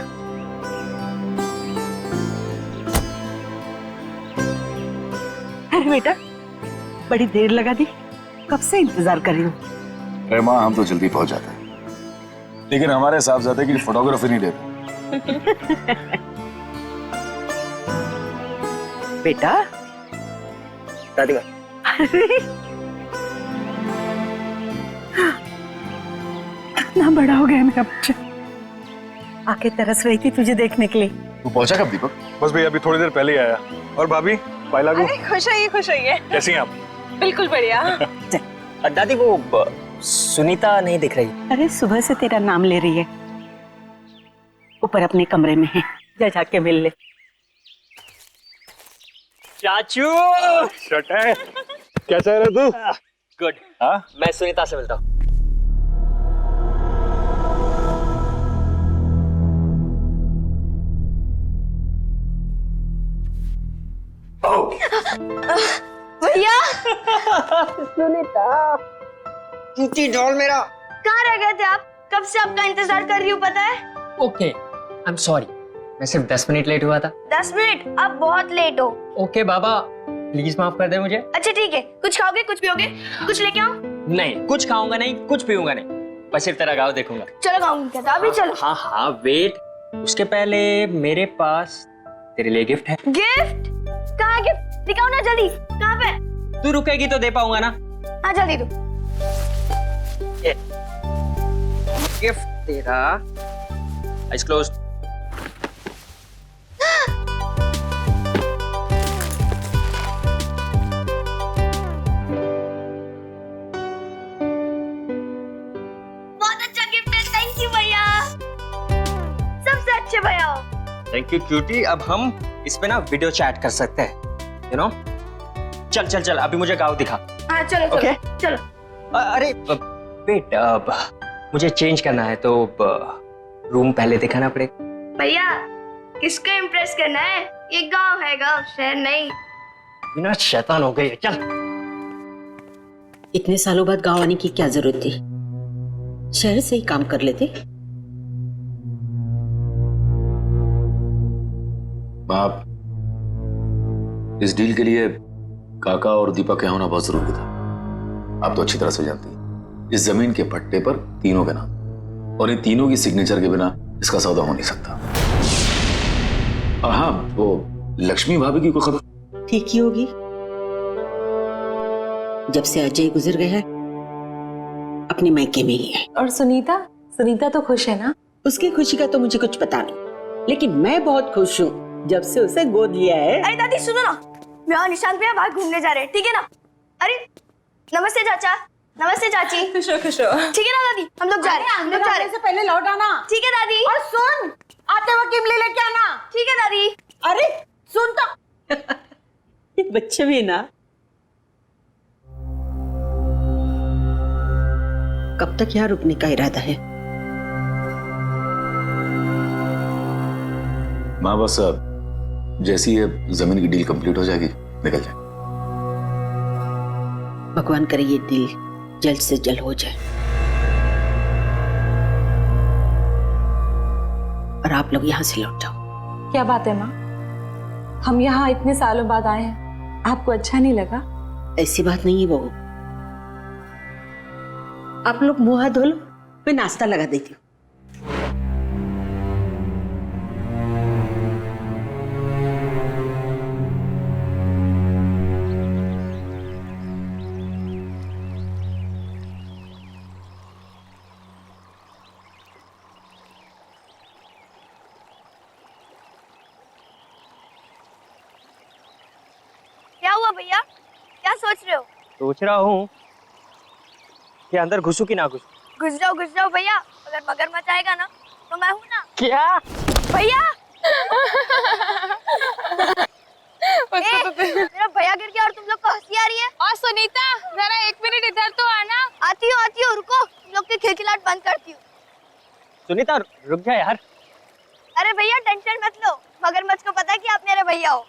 अरे बेटा बड़ी देर लगा दी, कब से इंतजार कर रही हूँ। अरे माँ हम तो जल्दी पहुंच जाते हैं लेकिन हमारे साहबजादे की फोटोग्राफी नहीं देते। बेटा दादी कितना बड़ा हो गया मेरा बच्चा। आके तरस रही थी तुझे देखने के लिए। तू पहुंचा कब दीपक? बस भैया अभी थोड़ी देर पहले ही आया। और भाभी बाय लागू। अरे खुश रहिए खुश रहिए। कैसी हैं आप? बिल्कुल बढ़िया। दादी वो सुनीता नहीं दिख रही। अरे सुबह से तेरा नाम ले रही है, ऊपर अपने कमरे में है, जा जाके मिल ले। चाचू शट है। कैसा है रे तू? गुड। मैं सुनीता से मिलता हूँ। भैया सुनीता चूटी डॉल मेरा। कहाँ रह गए थे आप? कब से आपका इंतजार कर रही हूँ पता है? ओके आई एम सॉरी, मैं सिर्फ 10 मिनट लेट हुआ था। 10 मिनट? आप बहुत लेट हो। ओके बाबा प्लीज माफ कर दे मुझे। अच्छा ठीक है, कुछ खाओगे कुछ पियोगे? कुछ लेके आओ? नहीं कुछ खाऊंगा नहीं कुछ पीऊंगा नहीं, बस सिर्फ तेरा गाँव देखूंगा। चलो खाऊंगी क्या? अभी चलो। हाँ हाँ वेट, उसके पहले मेरे पास तेरे लिए गिफ्ट है। गिफ्ट? कहाँ गिफ्ट? दिखाओ ना जल्दी, कहाँ पे? तू रुकेगी तो दे पाऊंगा ना। हाँ जल्दी दो। गिफ्ट तेरा। Eyes closed. बहुत अच्छा गिफ्ट है, थैंक यू भैया, सबसे अच्छे भैया हो। Thank you cutie. अब हम इस पे ना वीडियो चैट कर सकते हैं, यू नो। चल चल चल अभी मुझे गाँव दिखा। हाँ चलो चलो Okay. चलो। अरे वेट, अब मुझे चेंज करना है तो रूम पहले दिखाना पड़ेगा। भैया किसको इम्प्रेस करना है? ये गांव है, गांव शहर नहीं। बिना शैतान हो गई है। चल। इतने सालों बाद गांव आने की क्या जरूरत थी? शहर से ही काम कर लेते। बाप, इस डील के लिए काका और दीपक का होना बहुत जरूरी था। आप तो अच्छी तरह से जानती हैं, इस जमीन के पट्टे पर तीनों के नाम, और इन तीनों की सिग्नेचर के बिना इसका सौदा हो नहीं सकता। और हाँ, वो लक्ष्मी भाभी की कोई खबर? ठीक ही होगी, जब से अजय गुजर गया है अपने मायके में ही है। और सुनीता? सुनीता तो खुश है ना? उसकी खुशी का तो मुझे कुछ पता नहीं, लेकिन मैं बहुत खुश हूँ जब से उसे गोद लिया है। अरे दादी सुनो ना, मैं और निशांत भैया बाहर घूमने जा रहे हैं, ठीक है ना? अरे नमस्ते चाचा, नमस्ते चाची। खुश हो खुश हो। ठीक है ना दादी, हम लोग जा रहे हैं, हम लोग जा रहे हैं। से पहले लौट आना। ठीक है दादी। और सुन, आते वक्त इमली लेके आना। ठीक है दादी। अरे सुन तो। ये बच्चे भी ना कब तक यहाँ रुकने का इरादा है? माँ बस जैसी ये जमीन की डील कंप्लीट हो जाएगी निकल जाए। भगवान करे ये डील जल्द से जल्द हो जाए और आप लोग यहाँ से लौट जाओ। क्या बात है माँ, हम यहाँ इतने सालों बाद आए हैं, आपको अच्छा नहीं लगा? ऐसी बात नहीं है बहू, आप लोग मुंह हाथ धो लो, मैं नाश्ता लगा देती हूँ। क्या हुआ भैया, क्या सोच रहे हो? सोच रहा हूँ कि अंदर घुसू कि ना घुसू। घुस जाओ भैया, अगर मगरमच्छ आएगा ना तो मैं हूँ ना। क्या भैया? मेरा भैया गिर गया और तुम लोग को हंसी आ रही है। और सुनीता जरा 1 मिनट इधर तो आना। आती हो रुको, तुम लोग की खिलखिलाहट बंद करती हूँ। सुनीता रुक जा यार। अरे भैया टेंशन मत लो, मगरमच्छ को पता है कि आप मेरे भैया हो।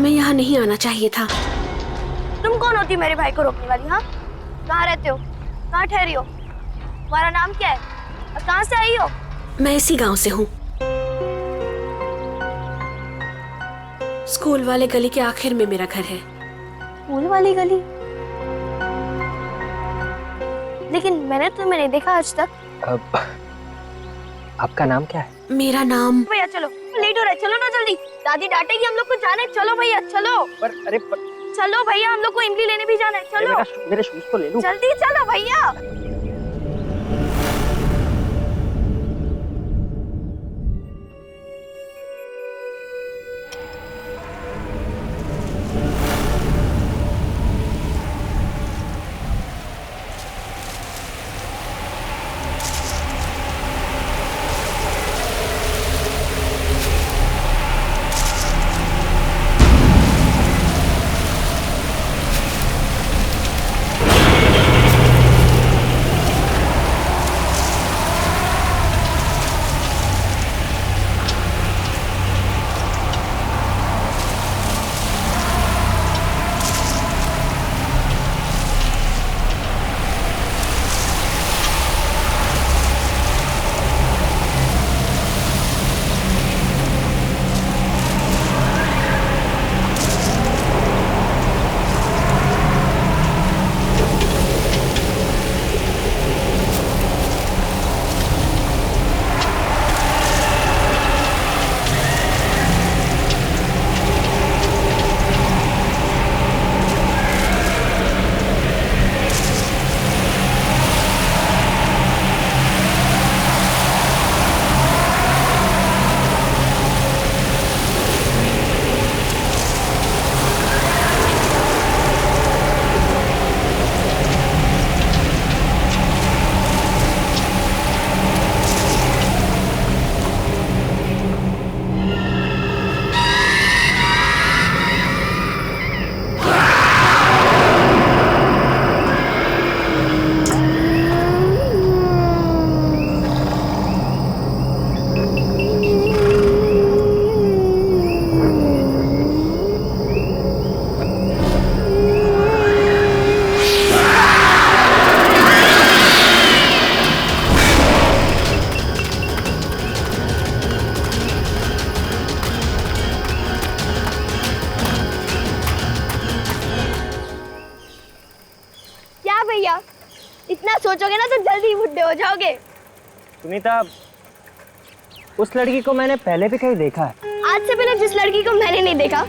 हमें यहाँ नहीं आना चाहिए था। तुम कौन होती मेरे भाई को रोकने वाली? हाँ, कहाँ रहते हो? कहाँ ठहरी हो? तुम्हारा नाम क्या है और कहाँ से आई हो? मैं इसी गांव से हूँ। स्कूल वाले गली के आखिर में मेरा घर है। स्कूल वाली गली? लेकिन मैंने तुम्हें नहीं देखा आज तक। आपका नाम क्या है? मेरा नाम। भैया चलो, लेट हो रहा है, चलो ना जल्दी, दादी डांटेगी हम लोग को। जाना है, चलो भैया चलो। चलो भैया, हम लोग को इमली लेने भी जाना है, चलो। मेरे शूज तो ले लूं। जल्दी चलो भैया। भैया, इतना सोचोगे ना तो जल्दी ही बुढ़े हो जाओगे। सुनीता, उस लड़की को मैंने पहले भी कहीं देखा है। आज से पहले जिस लड़की को मैंने नहीं देखा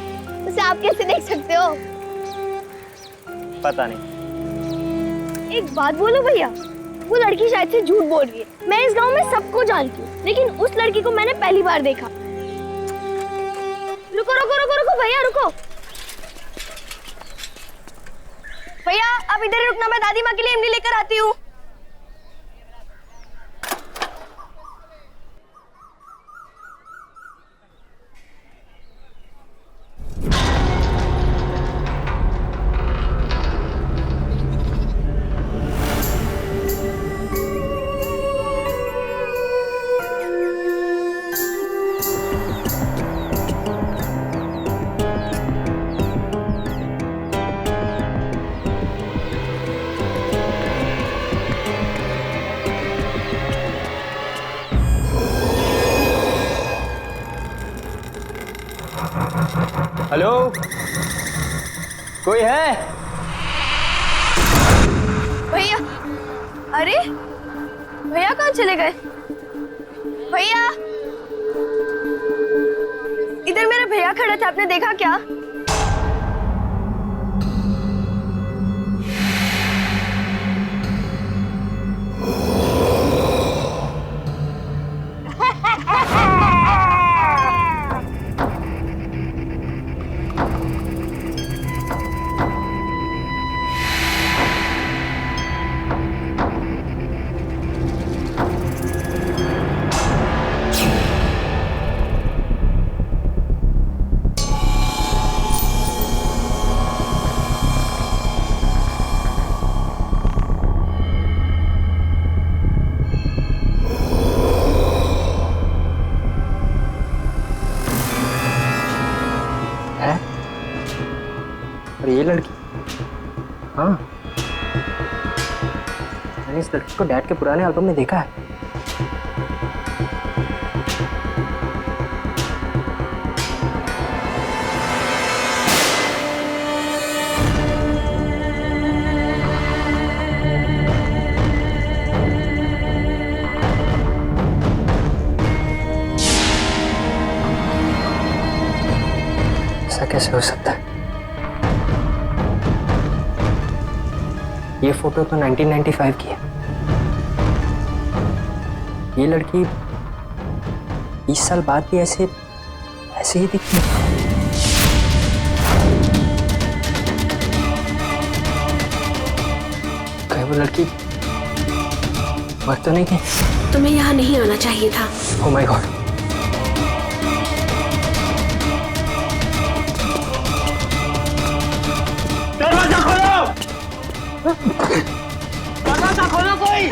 उसे आप कैसे देख सकते हो? पता नहीं। एक बात बोलो भैया, वो लड़की शायद से झूठ बोल रही है। मैं इस गांव में सबको जानती हूँ, लेकिन उस लड़की को मैंने पहली बार देखा। रुको रुको रुको रुको भैया, रुको भैया, अब इधर ही रुकना, मैं दादी माँ के लिए इमली लेकर आती हूँ। हेलो, कोई है? भैया, अरे भैया कहाँ चले गए? भैया, इधर मेरे भैया खड़े थे, आपने देखा क्या? लड़की? हाँ, मैंने इस लड़की को डैड के पुराने एल्बम में देखा है। ऐसा कैसे हो सकता है? ये फोटो तो 1995 की है। ये लड़की 20 साल बाद भी ऐसे ही दिखती है। कहीं वो लड़की मर तो नहीं गई? तुम्हें यहाँ नहीं आना चाहिए था। ओह माय गॉड। दरवाजा खोलो! दरवाजा खोलो कोई!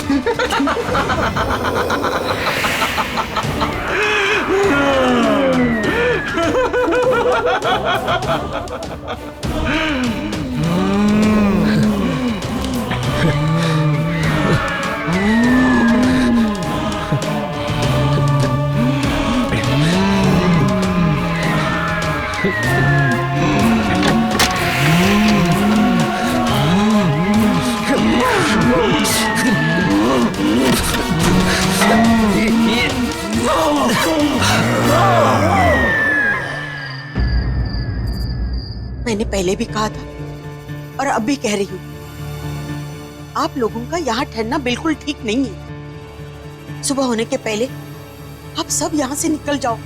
मैंने पहले भी कहा था और अब भी कह रही हूँ, आप लोगों का यहाँ ठहरना बिल्कुल ठीक नहीं है। सुबह होने के पहले आप सब यहाँ से निकल जाओ,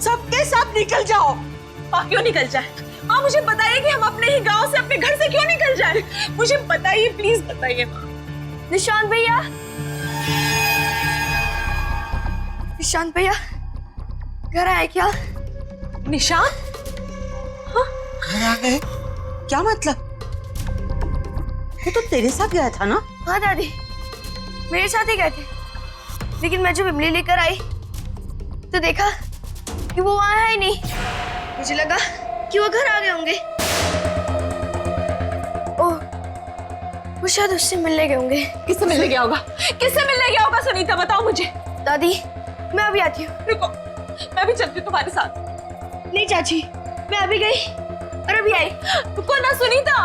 सबके सब निकल जाओ। माँ क्यों निकल जाए? माँ मुझे बताइए कि हम अपने ही गांव से, अपने घर से क्यों निकल जाए? मुझे बताइए, प्लीज बताइए माँ। निशांत भैया, निशांत भैया घर आए क्या? निशांत? घर आ गए? क्या मतलब? वो तो तेरे साथ गया था ना? हाँ दादी, मेरे साथ ही गए थे, लेकिन मैं जब इमली लेकर आई तो देखा कि वो वहाँ है ही नहीं। मुझे लगा कि वो घर आ गए होंगे। ओह, वो शायद उससे मिलने गए होंगे। किससे मिलने गया होगा? किससे मिलने गया होगा सुनीता, बताओ मुझे। दादी मैं अभी आती हूँ। रुको, मैं भी चलती हूँ तुम्हारे साथ। नहीं चाची, मैं अभी गई और अभी आई। रुको ना सुनीता।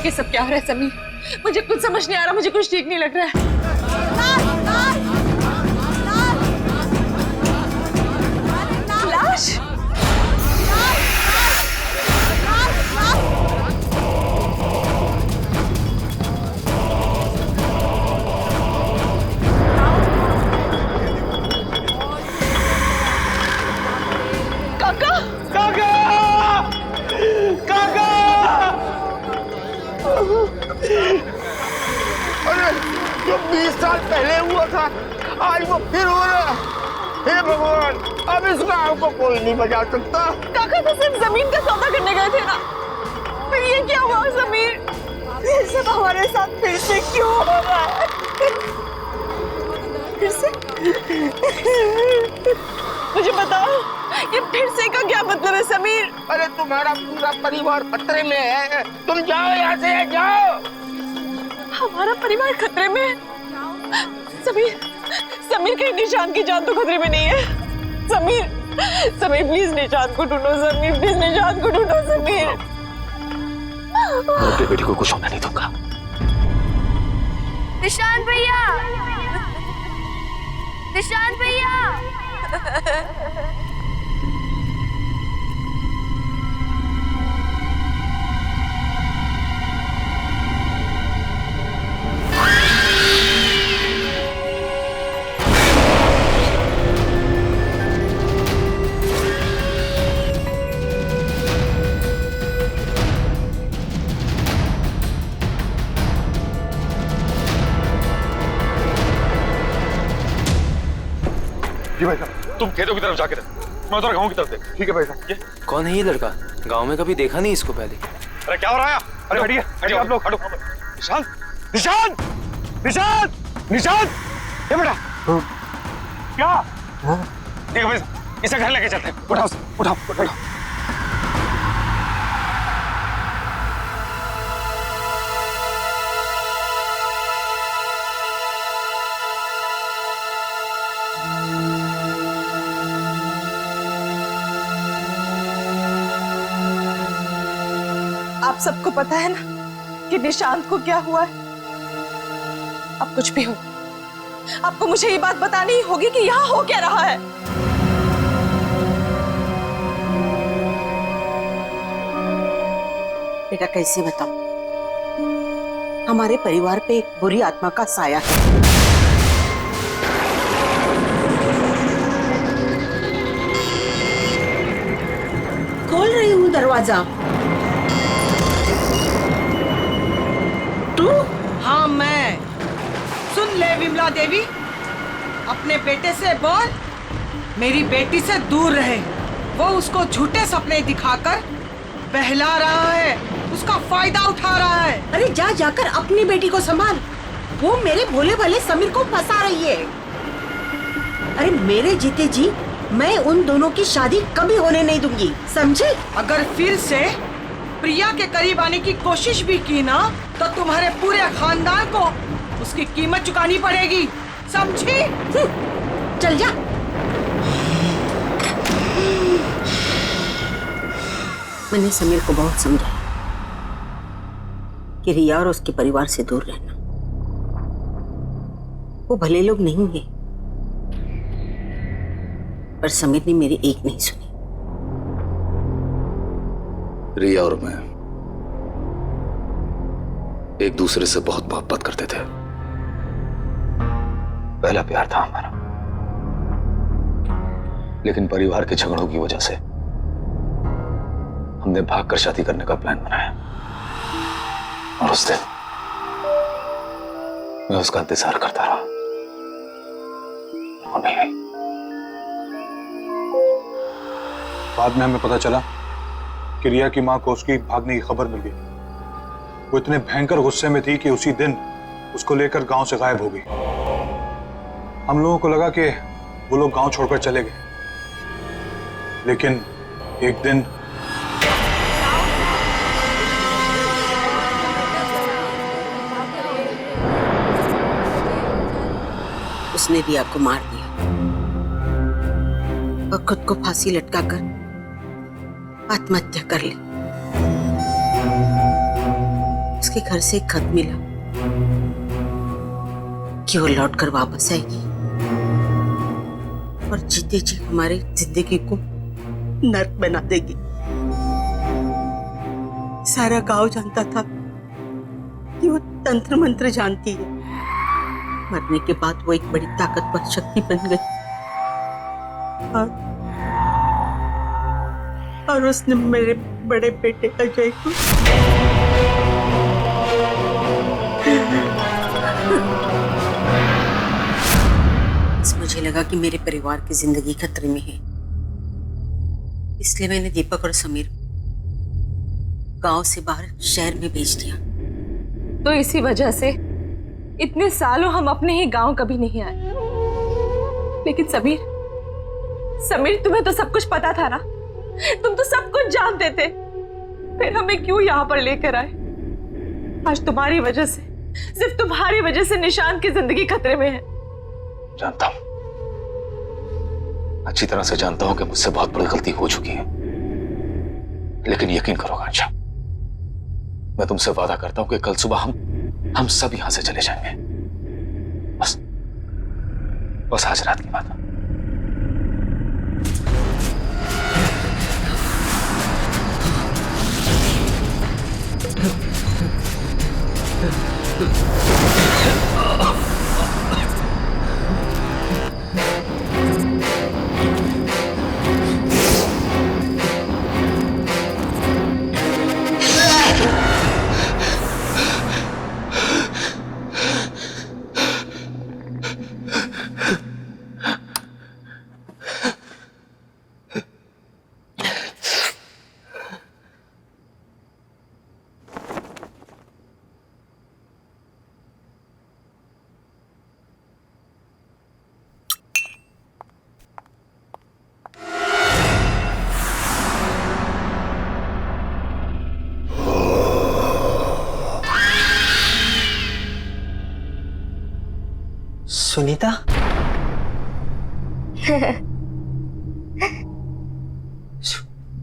ये सब क्या हो रहा है समीर? मुझे कुछ समझ नहीं आ रहा, मुझे कुछ ठीक नहीं लग रहा है। लाश? काका! काका! काका! अरे जो 20 साल पहले हुआ था आज वो फिर हो रहा। हे भगवान, अब इस गांव को कोई नहीं बचा सकता। काका तो सिर्फ जमीन का सौदा करने गए थे ना, फिर ये क्या हुआ समीर? ये सब हमारे साथ फिर से क्यों हो रहा है? फिर से? मुझे बताओ, ये फिर से का क्या मतलब है समीर? अरे तुम्हारा पूरा परिवार खतरे में है, तुम जाओ यहाँ से, जाओ। हमारा परिवार खतरे में है? समीर, समीर कहीं निशांत की जान तो खतरे में नहीं है? समीर, समीर प्लीज निशांत को ढूंढो, समीर प्लीज निशांत को ढूंढो, समीर। मैं अपनी बेटी को कुछ होने नहीं दूंगा। निशांत भैया, निशांत भैया। जी भाई साहब, तुम खेतों की तरफ जाके रह, मैं उधर गांव की तरफ देख। ठीक है भाई साहब। ये कौन है ये लड़का? गांव में कभी देखा नहीं इसको पहले। अरे क्या हो रहा है? अरे हटिए, हटिए आप लोग, हटो। निशांत, निशांत, निशांत, निशांत, ये बेटा क्या? ठीक है, इसे घर लेके चलते हैं। उठाओ उठाओ उठाओ। आप सबको पता है ना कि निशांत को क्या हुआ है। अब कुछ भी हो, आपको मुझे ये बात बतानी ही होगी कि यहाँ हो क्या रहा है। बेटा कैसे बताऊं, हमारे परिवार पे एक बुरी आत्मा का साया है। खोल रही हूँ दरवाजा। तू? हाँ मैं। सुन ले विमला देवी, अपने बेटे से बोल मेरी बेटी से दूर रहे। वो उसको झूठे सपने दिखाकर बहला रहा है, उसका फायदा उठा रहा है। अरे जा जाकर अपनी बेटी को संभाल, वो मेरे भोले भाले समीर को फंसा रही है। अरे मेरे जीते जी मैं उन दोनों की शादी कभी होने नहीं दूंगी, समझे? अगर फिर से प्रिया के करीब आने की कोशिश भी की ना तो तुम्हारे पूरे खानदान को उसकी कीमत चुकानी पड़ेगी, समझी? चल जा। मैंने समीर को बहुत समझाया कि रिया और उसके परिवार से दूर रहना। वो भले लोग नहीं हैं, पर समीर ने मेरी एक नहीं सुनी। रिया और मैं एक दूसरे से बहुत मोहब्बत करते थे। पहला प्यार था हमारा, लेकिन परिवार के झगड़ों की वजह से हमने भागकर शादी करने का प्लान बनाया। और उस दिन मैं उसका इंतजार करता रहा, वो नहीं आई। बाद में हमें पता चला कि रिया की मां को उसकी भागने की खबर मिल गई। वो इतने भयंकर गुस्से में थी कि उसी दिन उसको लेकर गांव से गायब हो गई। हम लोगों को लगा कि वो लोग गांव छोड़कर चले गए, लेकिन एक दिन उसने रिया को मार दिया और खुद को फांसी लटकाकर आत्महत्या कर ली। उसके घर से एक खत मिला कि वो लौटकर वापस आएगी और जीते जी हमारे जिंदगी को नर्क बना देगी। सारा गांव जानता था कि वो तंत्र मंत्र जानती है। मरने के बाद वो एक बड़ी ताकतवर शक्ति बन गई और उसने मेरे बड़े बेटे अजय को मुझे लगा कि मेरे परिवार की जिंदगी खतरे में है, इसलिए मैंने दीपक और समीर गांव से बाहर शहर में भेज दिया। तो इसी वजह से इतने सालों हम अपने ही गांव कभी नहीं आए। लेकिन समीर तुम्हें तो सब कुछ पता था ना, तुम तो सब कुछ जानते थे, फिर हमें क्यों यहाँ पर लेकर आए? आज तुम्हारी वजह से, सिर्फ तुम्हारी वजह से निशांत की जिंदगी खतरे में है। जानता हूं, अच्छी तरह से जानता हूं कि मुझसे बहुत बड़ी गलती हो चुकी है, लेकिन यकीन करो आंशा, मैं तुमसे वादा करता हूं कि कल सुबह हम सब यहां से चले जाएंगे। बस आज रात की बात है। सुनीता?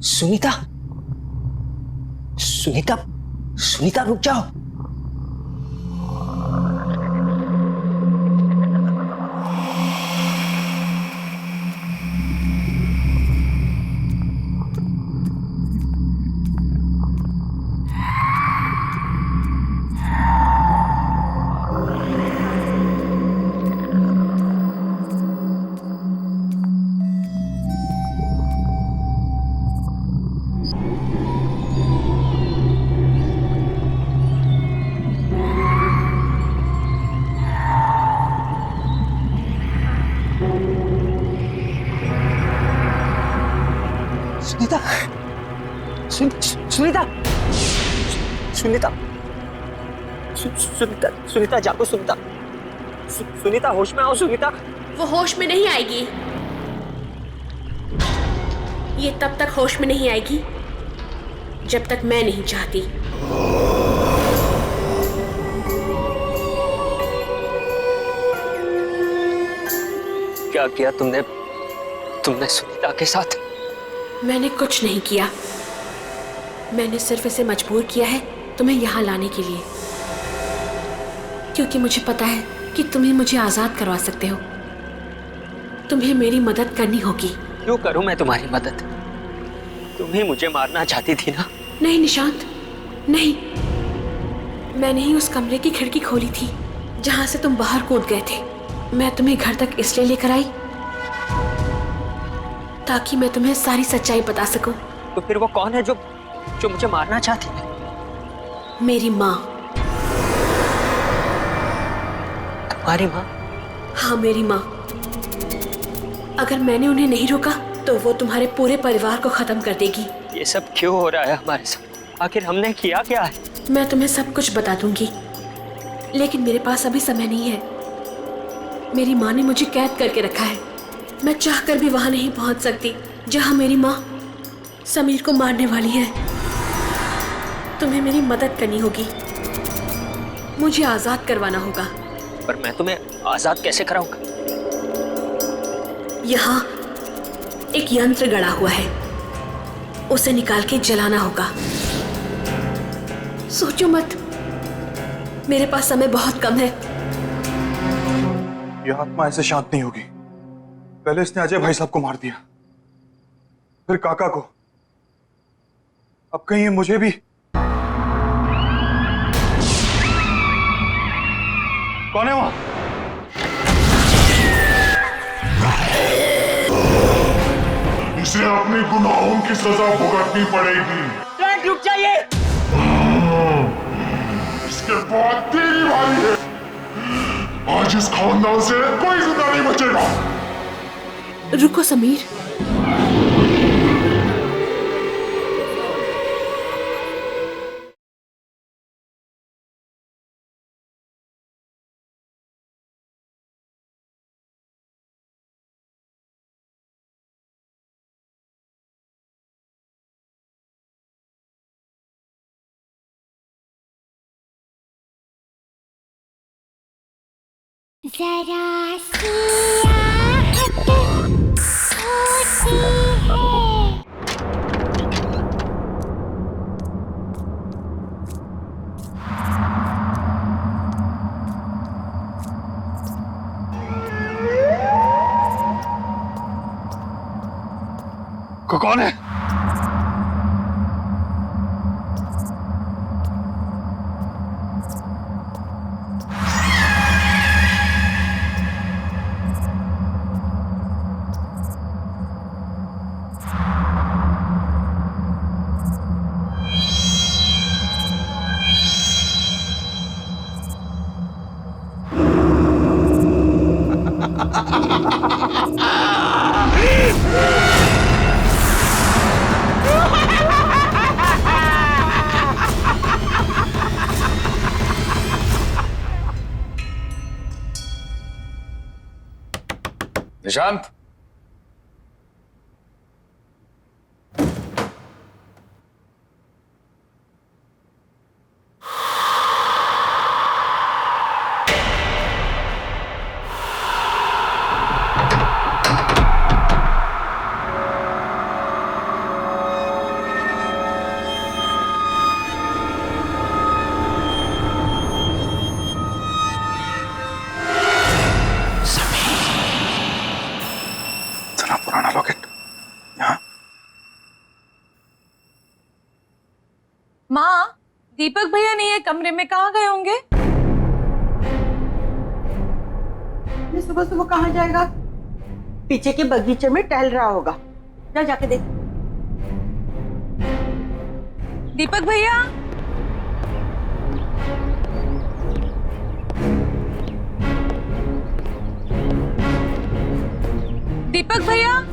सुनीता? सुनीता? सुनीता रुक जाओ। सुनीता, सुनीता, सुनीता, सुनीता, सुनीता जागो सुनीता, सुनीता होश में आओ सुनीता। वो होश में नहीं आएगी। ये तब तक होश में नहीं आएगी जब तक मैं नहीं चाहती। क्या किया तुमने सुनीता के साथ? मैंने कुछ नहीं किया। मैंने सिर्फ इसे मजबूर किया है तुम्हें यहाँ लाने के लिए, क्योंकि मुझे पता है कि तुम ही मुझे आजाद करवा सकते हो। तुम्हें मेरी मदद करनी होगी। क्यों करूं मैं तुम्हारी मदद? तुम ही मुझे मारना चाहती थी ना? नहीं निशांत, नहीं। मैंने ही उस कमरे की खिड़की खोली थी जहां से तुम बाहर कूद गए थे। मैं तुम्हें घर तक इसलिए लेकर आई ताकि मैं तुम्हें सारी सच्चाई बता सकूं। तो फिर वो कौन है जो मुझे मारना चाहती है? मेरी माँ। तुम्हारी माँ? हाँ, मेरी माँ। अगर मैंने उन्हें नहीं रोका तो वो तुम्हारे पूरे परिवार को खत्म कर देगी। ये सब क्यों हो रहा है हमारे साथ? आखिर हमने किया क्या है? मैं तुम्हें सब कुछ बता दूंगी, लेकिन मेरे पास अभी समय नहीं है। मेरी माँ ने मुझे कैद करके रखा है। मैं चाहकर भी वहां नहीं पहुंच सकती जहां मेरी माँ समीर को मारने वाली है। तुम्हें मेरी मदद करनी होगी। मुझे आजाद करवाना होगा। पर मैं तुम्हें आजाद कैसे कराऊंगा? यहाँ एक यंत्र गड़ा हुआ है, उसे निकाल के जलाना होगा। सोचो मत, मेरे पास समय बहुत कम है। यह आत्मा ऐसे शांत नहीं होगी। पहले इसने अजय भाई साहब को मार दिया, फिर काका को, अब कहीं ये मुझे भी। कौन है वहां? इसे अपने गुनाहों की सजा भुगतनी पड़ेगी। रुक जाइए। इसके बाद तेरी बारी है। आज इस खानदान से कोई जिंदा नहीं बचेगा। रुको समीर। जरा सी आहट होती है। कौन है? निशांत, दीपक भैया नहीं है कमरे में, कहाँ गए होंगे? सुबह सुबह कहाँ जाएगा? पीछे के बगीचे में टहल रहा होगा, जा जाके देख। दीपक भैया, दीपक भैया,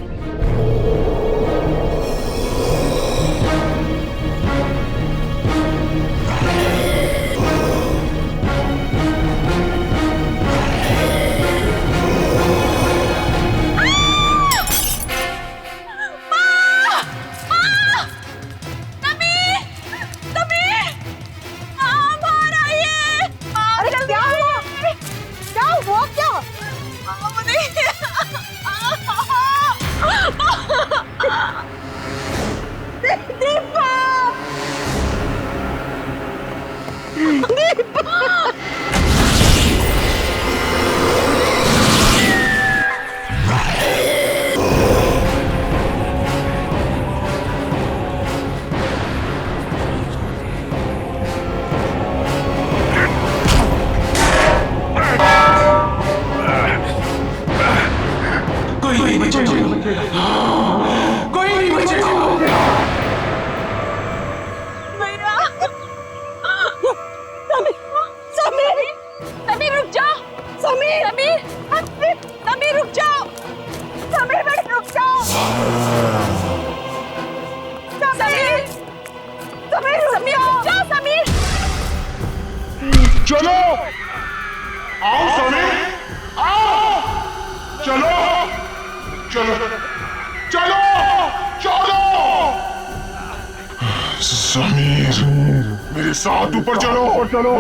चलो आओ समीर, आओ, चलो चलो चलो चलो। समीर मेरे साथ ऊपर चलो चलो।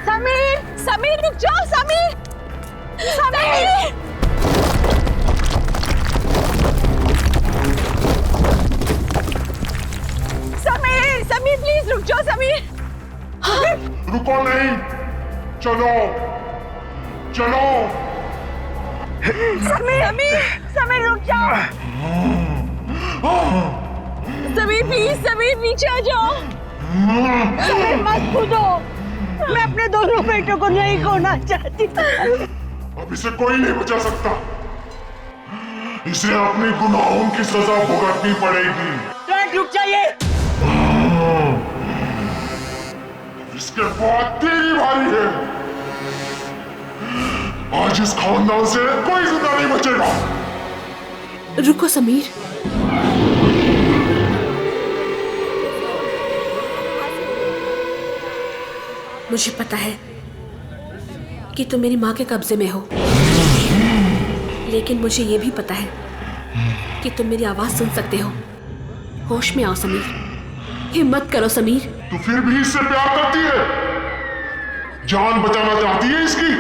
समीर, समीर रुक जाओ, समीर, समीर, समीर, समीर प्लीज रुक जाओ, समीर। रुको नहीं, चलो चलो। समीर, समीर, समीर रुक जाओ। समीर प्लीज, समीर नीचे आ जाओ। समीर मत कूदो, मैं अपने दोनों बेटों को नहीं खोना चाहती। अब इसे कोई नहीं बचा सकता, इसे अपने गुनाहों की सजा भुगतनी पड़ेगी। रुक जाइए। इसके बाद तेरी बारी है। आज इस खानदान से कोई जिंदा नहीं बचेगा। रुको समीर, मुझे पता है कि तुम मेरी माँ के कब्जे में हो, लेकिन मुझे यह भी पता है कि तुम मेरी आवाज सुन सकते हो। होश में आओ समीर, हिम्मत करो समीर। तू फिर भी इससे प्यार करती है, जान बचाना चाहती है इसकी।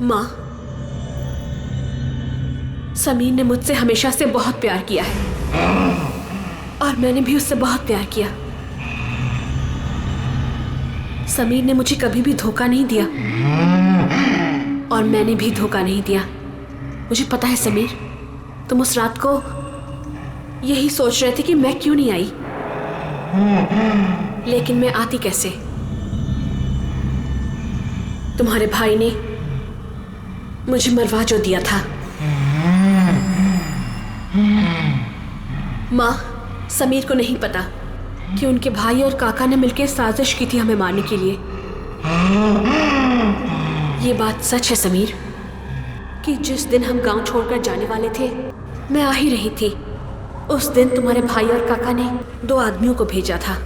माँ, समीर ने मुझसे हमेशा से बहुत प्यार किया है और मैंने भी उससे बहुत प्यार किया। समीर ने मुझे कभी भी धोखा नहीं दिया और मैंने भी धोखा नहीं दिया। मुझे पता है समीर, तुम उस रात को यही सोच रहे थे कि मैं क्यों नहीं आई, लेकिन मैं आती कैसे? तुम्हारे भाई ने मुझे मरवा जो दिया था। माँ, समीर को नहीं पता कि उनके भाई और काका ने मिलकर साजिश की थी हमें मारने के लिए। ये बात सच है समीर कि जिस दिन हम गांव छोड़कर जाने वाले थे, मैं आ ही रही थी, उस दिन तुम्हारे भाई और काका ने 2 आदमियों को भेजा था।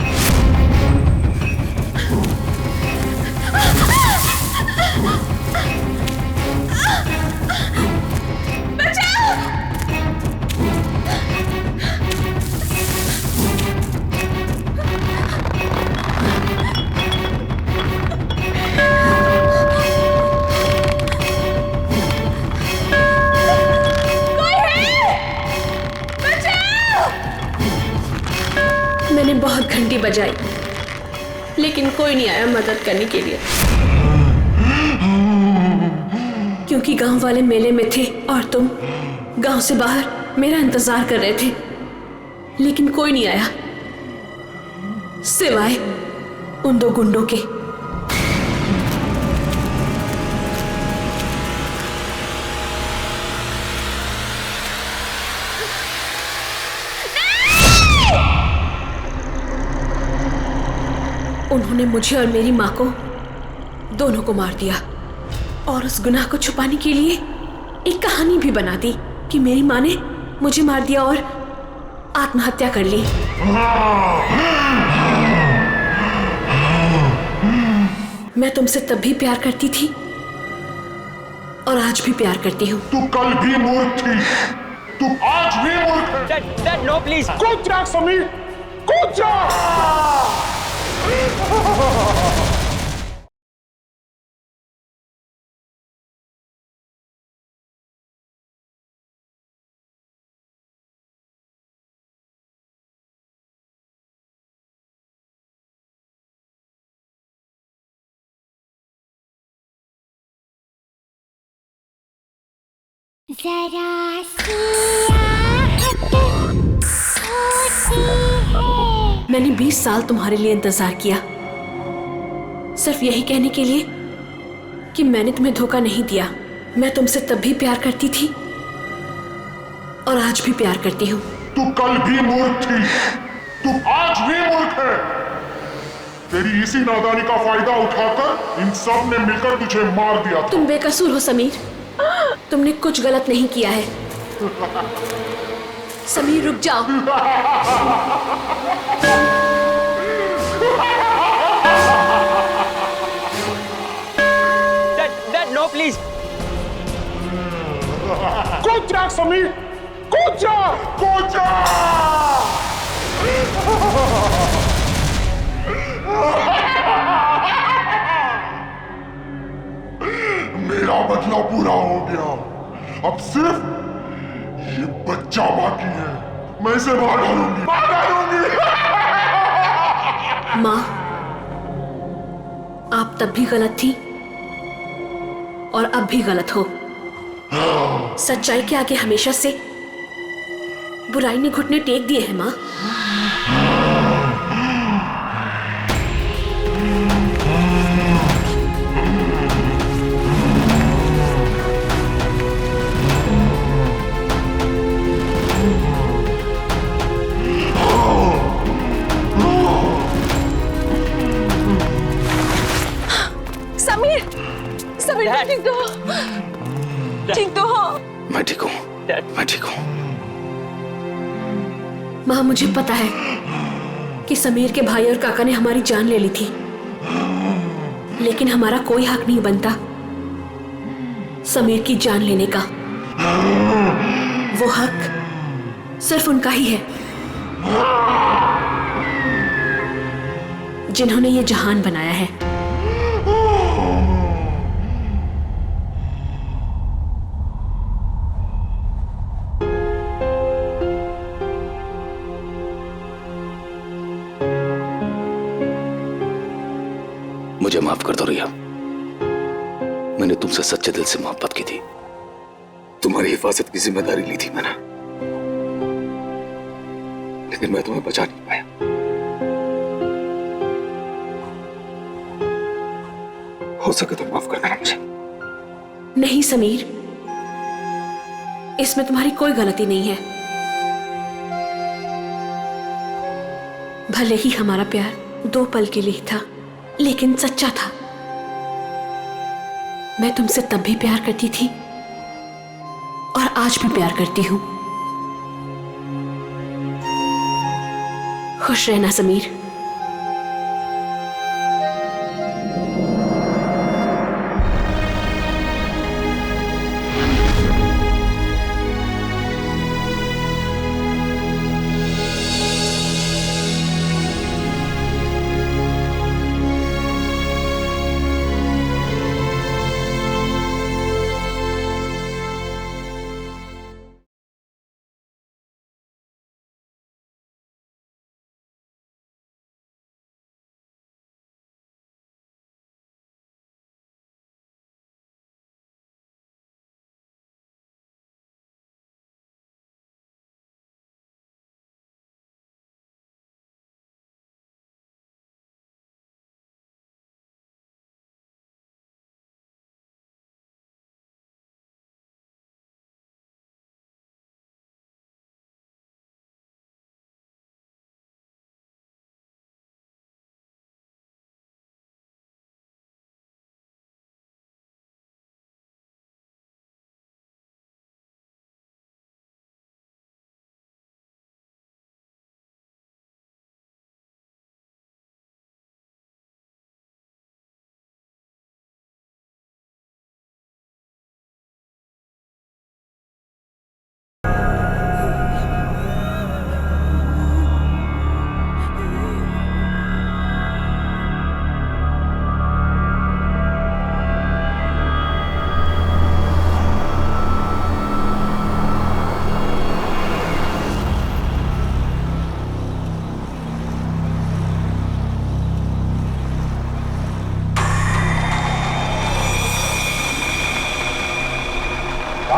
मैंने बहुत घंटी बजाई, लेकिन कोई नहीं आया मदद करने के लिए, क्योंकि गांव वाले मेले में थे और तुम गांव से बाहर मेरा इंतजार कर रहे थे, लेकिन कोई नहीं आया। सिवाय उन दो गुंडों के। उन्होंने मुझे और मेरी माँ को, दोनों को मार दिया और उस गुनाह को छुपाने के लिए एक कहानी भी बना दी कि मेरी माँ ने मुझे मार दिया और आत्महत्या कर ली। मैं तुमसे तब भी प्यार करती थी और आज भी प्यार करती हूँ। तू कल भी मूर्ख थी, तू आज भी मूर्ख है। Dad no please. कूद जा समीर, कूद जा। जरा सी आहट होती है। मैंने 20 साल तुम्हारे लिए इंतजार किया, सिर्फ यही कहने के लिए कि मैंने तुम्हें धोखा नहीं दिया। मैं तुमसे तब भी प्यार करती थी और आज भी प्यार करती हूँ। तू कल भी मूर्ख थी, तू आज भी मूर्ख है। तेरी इसी नादानी का फायदा उठाकर इन सब ने मिलकर तुझे मार दिया था। तुम बेकसूर हो समीर, तुमने कुछ गलत नहीं किया है। समीर रुक जाओ। Dad no please. कूद जा समीर, कूद जा, कूद जा। मेरा बदला पूरा हो गया, अब सिर्फ ये बच्चा बाकी है। मैं इसे मार डालूंगी, मार डालूंगी। माँ, आप तब भी गलत थी और अब भी गलत हो। सच्चाई के आगे हमेशा से बुराई ने घुटने टेक दिए हैं माँ। ठीक तो हो? ठीक तो हो? मैं ठीक हूँ, मैं ठीक हूँ। माँ, मुझे पता है कि समीर के भाई और काका ने हमारी जान ले ली थी, लेकिन हमारा कोई हक नहीं बनता समीर की जान लेने का। वो हक सिर्फ उनका ही है जिन्होंने ये जहान बनाया है। मुझे माफ कर दो रिया, मैंने तुमसे सच्चे दिल से मोहब्बत की थी, तुम्हारी हिफाजत की जिम्मेदारी ली थी मैंने, लेकिन मैं तुम्हें बचा नहीं पाया। हो सके तो माफ कर देना मुझे। नहीं समीर, इसमें तुम्हारी कोई गलती नहीं है। भले ही हमारा प्यार 2 पल के लिए था, लेकिन सच्चा था। मैं तुमसे तब भी प्यार करती थी और आज भी प्यार करती हूं। खुश रहना समीर।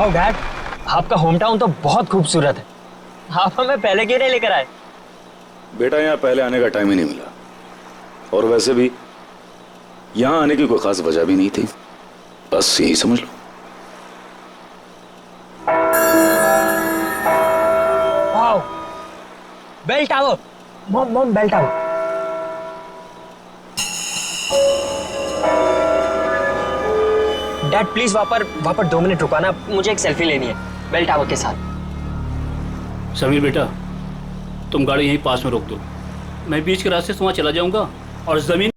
वाओ डैड, आपका होम टाउन तो बहुत खूबसूरत है। आप हमें पहले क्यों नहीं लेकर आए? बेटा यहाँ पहले आने का टाइम ही नहीं मिला, और वैसे भी यहाँ आने की कोई खास वजह भी नहीं थी, बस यही समझ लो। Wow, bell tower, mom bell tower. Dad please वहां पर 2 मिनट रुकाना, मुझे एक सेल्फी लेनी है बेल टावर के साथ। समीर बेटा, तुम गाड़ी यहीं पास में रोक दो, मैं बीच के रास्ते से वहाँ चला जाऊंगा और जमीन